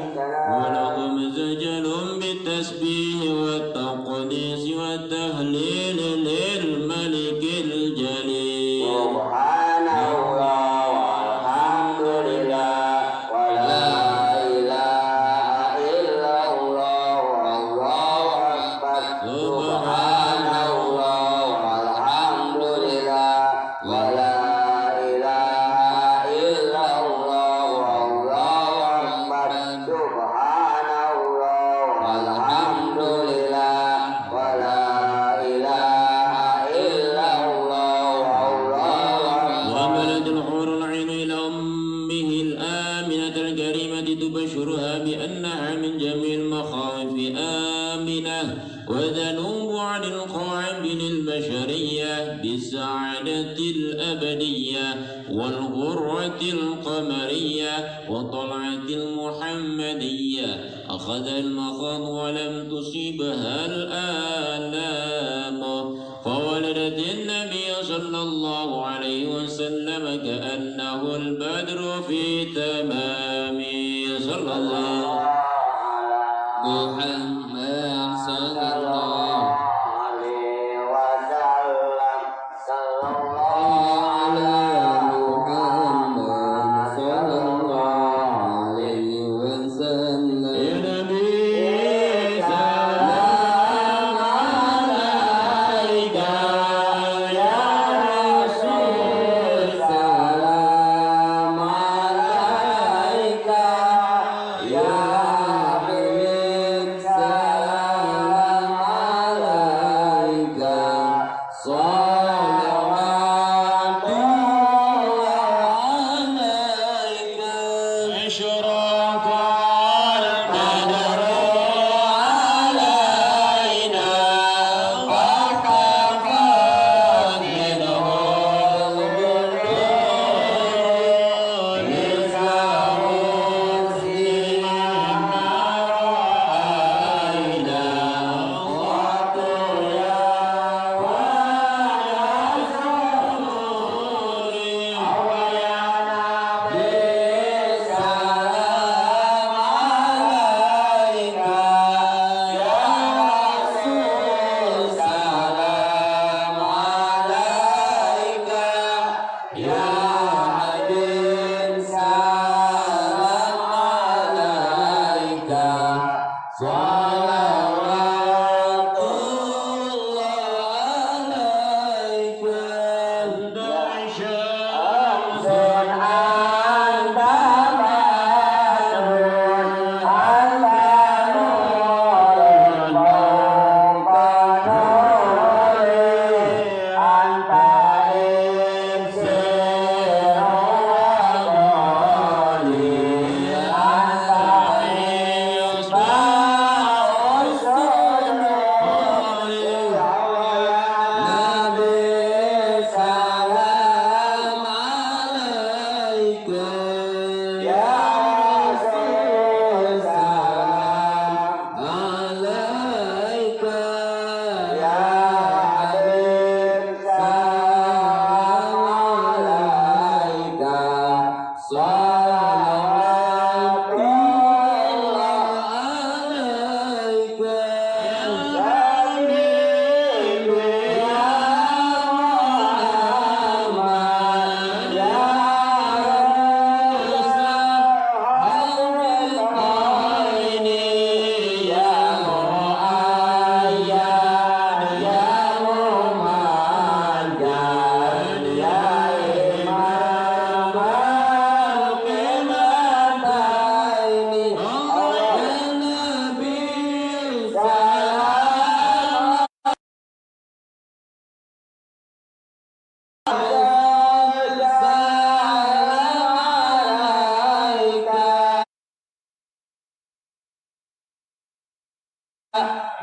ولهم زجل بالتسبيح والتقديس والتهليل للملك الجليل. سبحان الله والحمد لله ولا إله إلا الله والله أكبر. سبحان الله والحمد لله ولا إله إلا الله والله أكبر. سبحان الله والحمد لله ولا إله إلا الله والله أكبر. وملت الحور العين إلى أمه الآمنة الكريمة تبشرها بأنها من جميع المخاوف آمنة وتنوب عن القواعد البشرية بالسعادة الأبدية والغرة القمرية والطلعة المحمدية. أخذ المخاض ولم تصيبها الآلام فولدت النبي صلى الله عليه وسلم كأنه البدر في تمام. صلى الله محمد صلى الله عليه وسلم. صلى الله على محمد صلى الله عليه وسلم. يا نبي سلام عليك يا رسول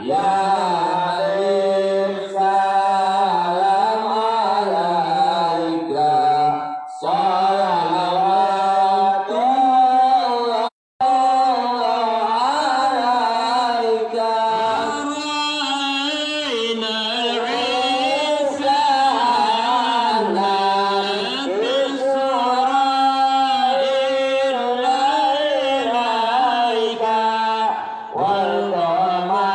Ya Malik salam alaika salawatullah alaika Raina Sana Israel ilaika wal ghamama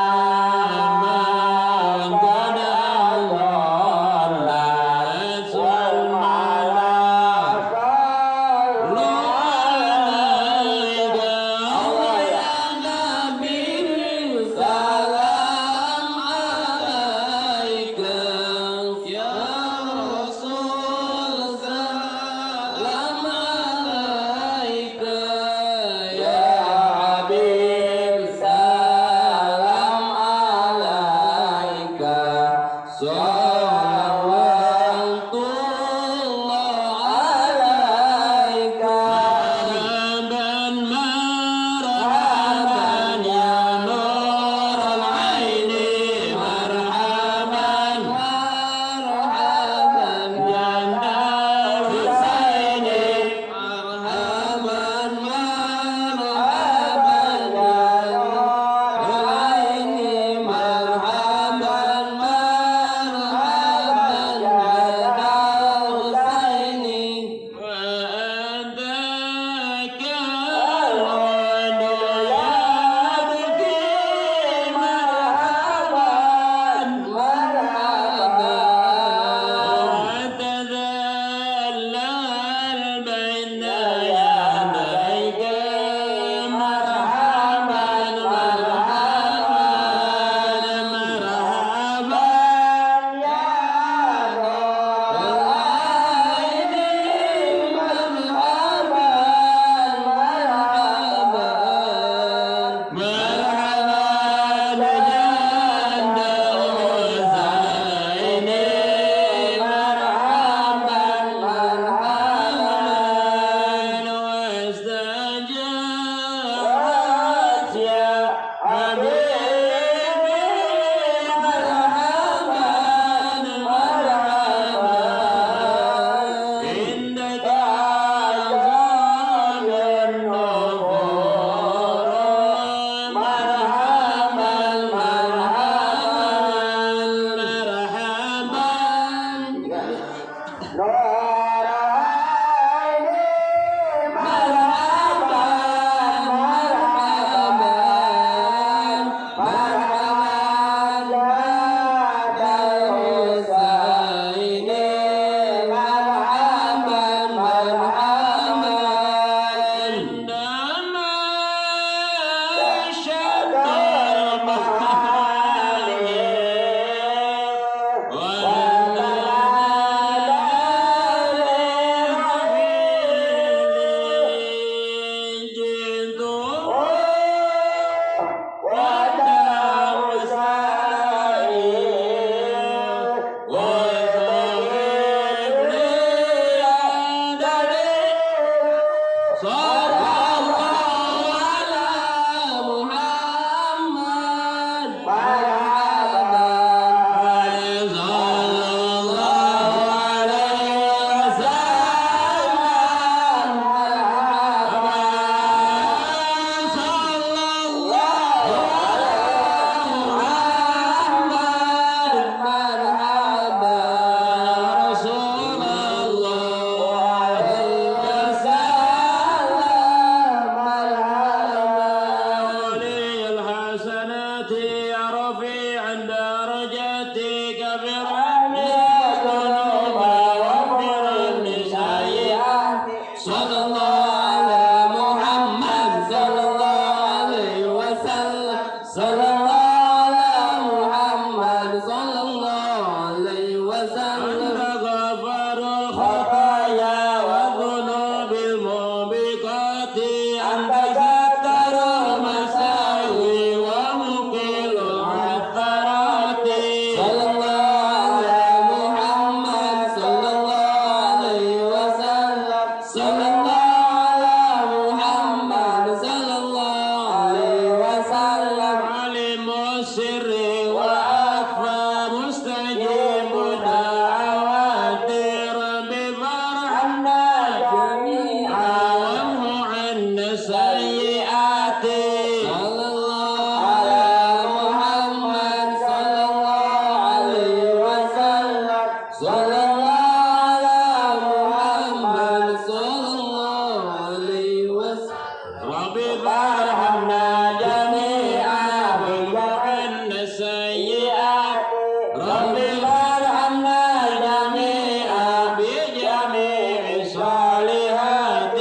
رب ارحمنا جميعا بجميع الصالحات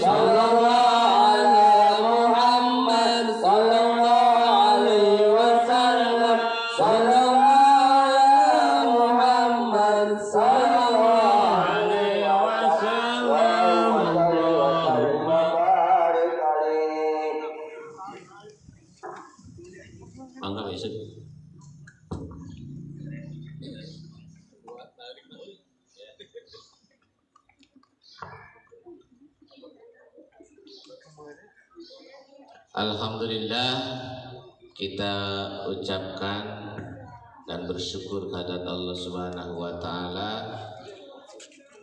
صلى الله على محمد صلى الله عليه وسلم صلى الله على محمد صلى الله عليه وسلم وبارك عليه. Mangga Pak Yusuf. Alhamdulillah, kita ucapkan dan bersyukur kehadirat Allah Subhanahu wa taala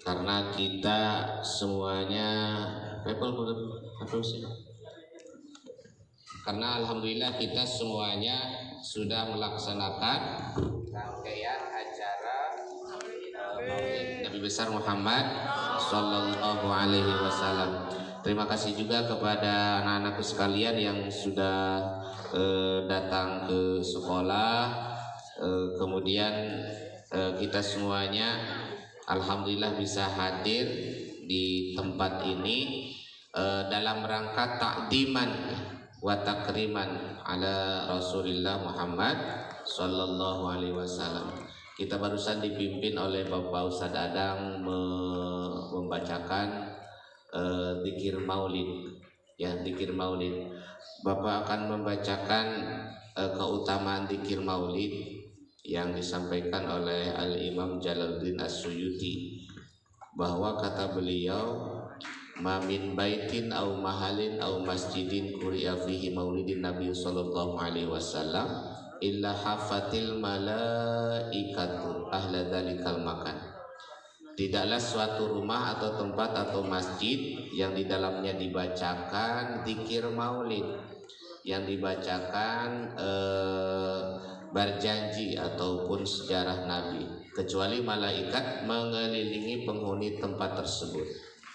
karena kita semuanya karena alhamdulillah kita semuanya sudah melaksanakan rangkaian acara Maulid Nabi besar Muhammad sallallahu alaihi wasallam. Terima kasih juga kepada anak-anakku sekalian yang sudah datang ke sekolah. Kemudian kita semuanya alhamdulillah bisa hadir di tempat ini dalam rangka takdiman wa takriman ala Rasulillah Muhammad sallallahu alaihi wasallam. Kita barusan dipimpin oleh Bapak Ustadz Adang membacakan zikir maulid, ya, zikir maulid. Bapak akan membacakan keutamaan zikir maulid yang disampaikan oleh Al-Imam Jalaluddin As-Suyuti, bahwa kata beliau, ma min baitin au mahalin au masjidin quri'a fihi maulidin Nabi sallallahu alaihi wasallam illa hafatil malaikatu ahla dzalikal makan. Tidaklah suatu rumah atau tempat atau masjid yang di dalamnya dibacakan zikir maulid, yang dibacakan berjanji ataupun sejarah Nabi, kecuali malaikat mengelilingi penghuni tempat tersebut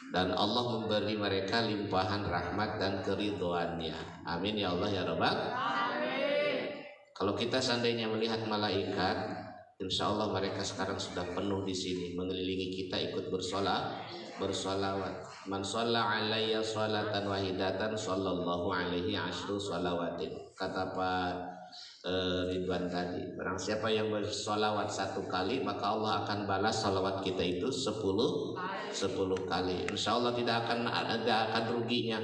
dan Allah memberi mereka limpahan rahmat dan keridhoannya. Amin ya Allah ya Rabbal. Amin. Kalau kita seandainya melihat malaikat, insya Allah mereka sekarang sudah penuh di sini mengelilingi kita ikut bersolawat. Man shalla alayya sholatan wahidatan sallallahu alaihi asyru sholawatin. Kata Pak Ridwan tadi, barang siapa yang bersolawat satu kali maka Allah akan balas solawat kita itu 10 kali. Insya Allah tidak akan ruginya.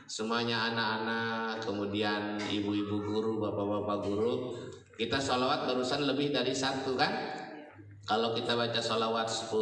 Semuanya anak-anak, kemudian ibu-ibu guru, bapak-bapak guru, kita sholawat barusan lebih dari 1 kan? Kalau kita baca sholawat 1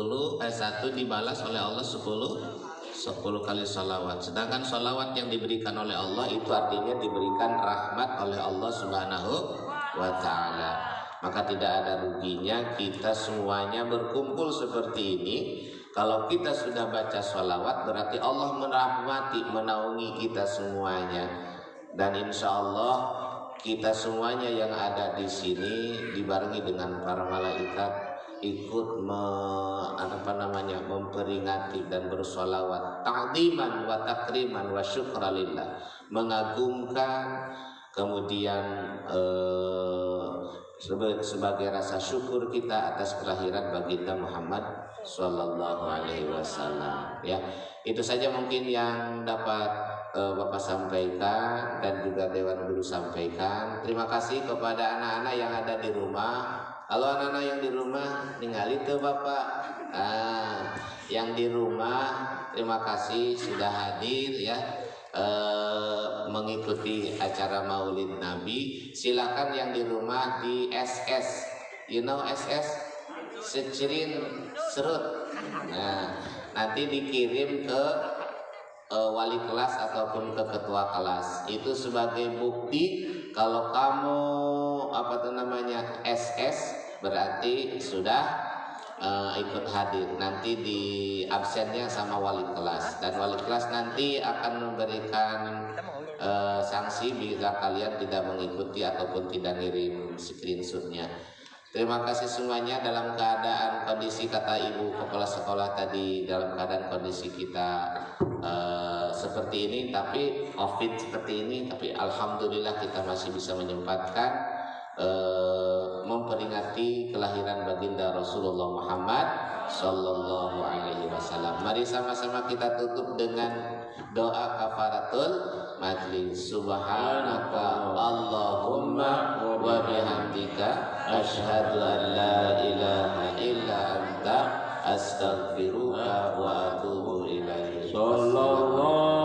dibalas oleh Allah 10 kali sholawat. Sedangkan sholawat yang diberikan oleh Allah itu artinya diberikan rahmat oleh Allah Subhanahu wa ta'ala. Maka tidak ada ruginya kita semuanya berkumpul seperti ini. Kalau kita sudah baca sholawat berarti Allah merahmati, menaungi kita semuanya. Dan insya Allah kita semuanya yang ada di sini dibarengi dengan para malaikat ikut memperingati dan bersolawat ta'ziman wa takriman wa syukralillah, mengagumkan, kemudian sebagai rasa syukur kita atas kelahiran baginda Muhammad sallallahu alaihi wasallam. Ya, itu saja mungkin yang dapat Bapak sampaikan dan juga Dewan Guru sampaikan. Terima kasih kepada anak-anak yang ada di rumah. Kalau anak-anak yang di rumah ningali tuh Bapak. Yang di rumah terima kasih sudah hadir ya, mengikuti acara Maulid Nabi. Silakan yang di rumah di SS. You know SS? Secirin serut. Nah, nanti dikirim ke wali kelas ataupun ke ketua kelas. Itu sebagai bukti kalau kamu SS berarti sudah ikut hadir. Nanti di absennya sama wali kelas, dan wali kelas nanti akan memberikan sanksi bila kalian tidak mengikuti ataupun tidak ngirim screenshotnya. Terima kasih semuanya. Dalam keadaan kondisi, kata ibu kepala sekolah tadi, dalam keadaan kondisi kita seperti ini, tapi COVID seperti ini, tapi alhamdulillah kita masih bisa menyempatkan memperingati kelahiran baginda Rasulullah Muhammad Sallallahu Alaihi Wasallam. Mari sama-sama kita tutup dengan doa kafaratul majlis. Subhanaka Allahumma wa bihamdika asyhadu an la ilaha illa anta astaghfiruka wa atubu ilaik. Sallallahu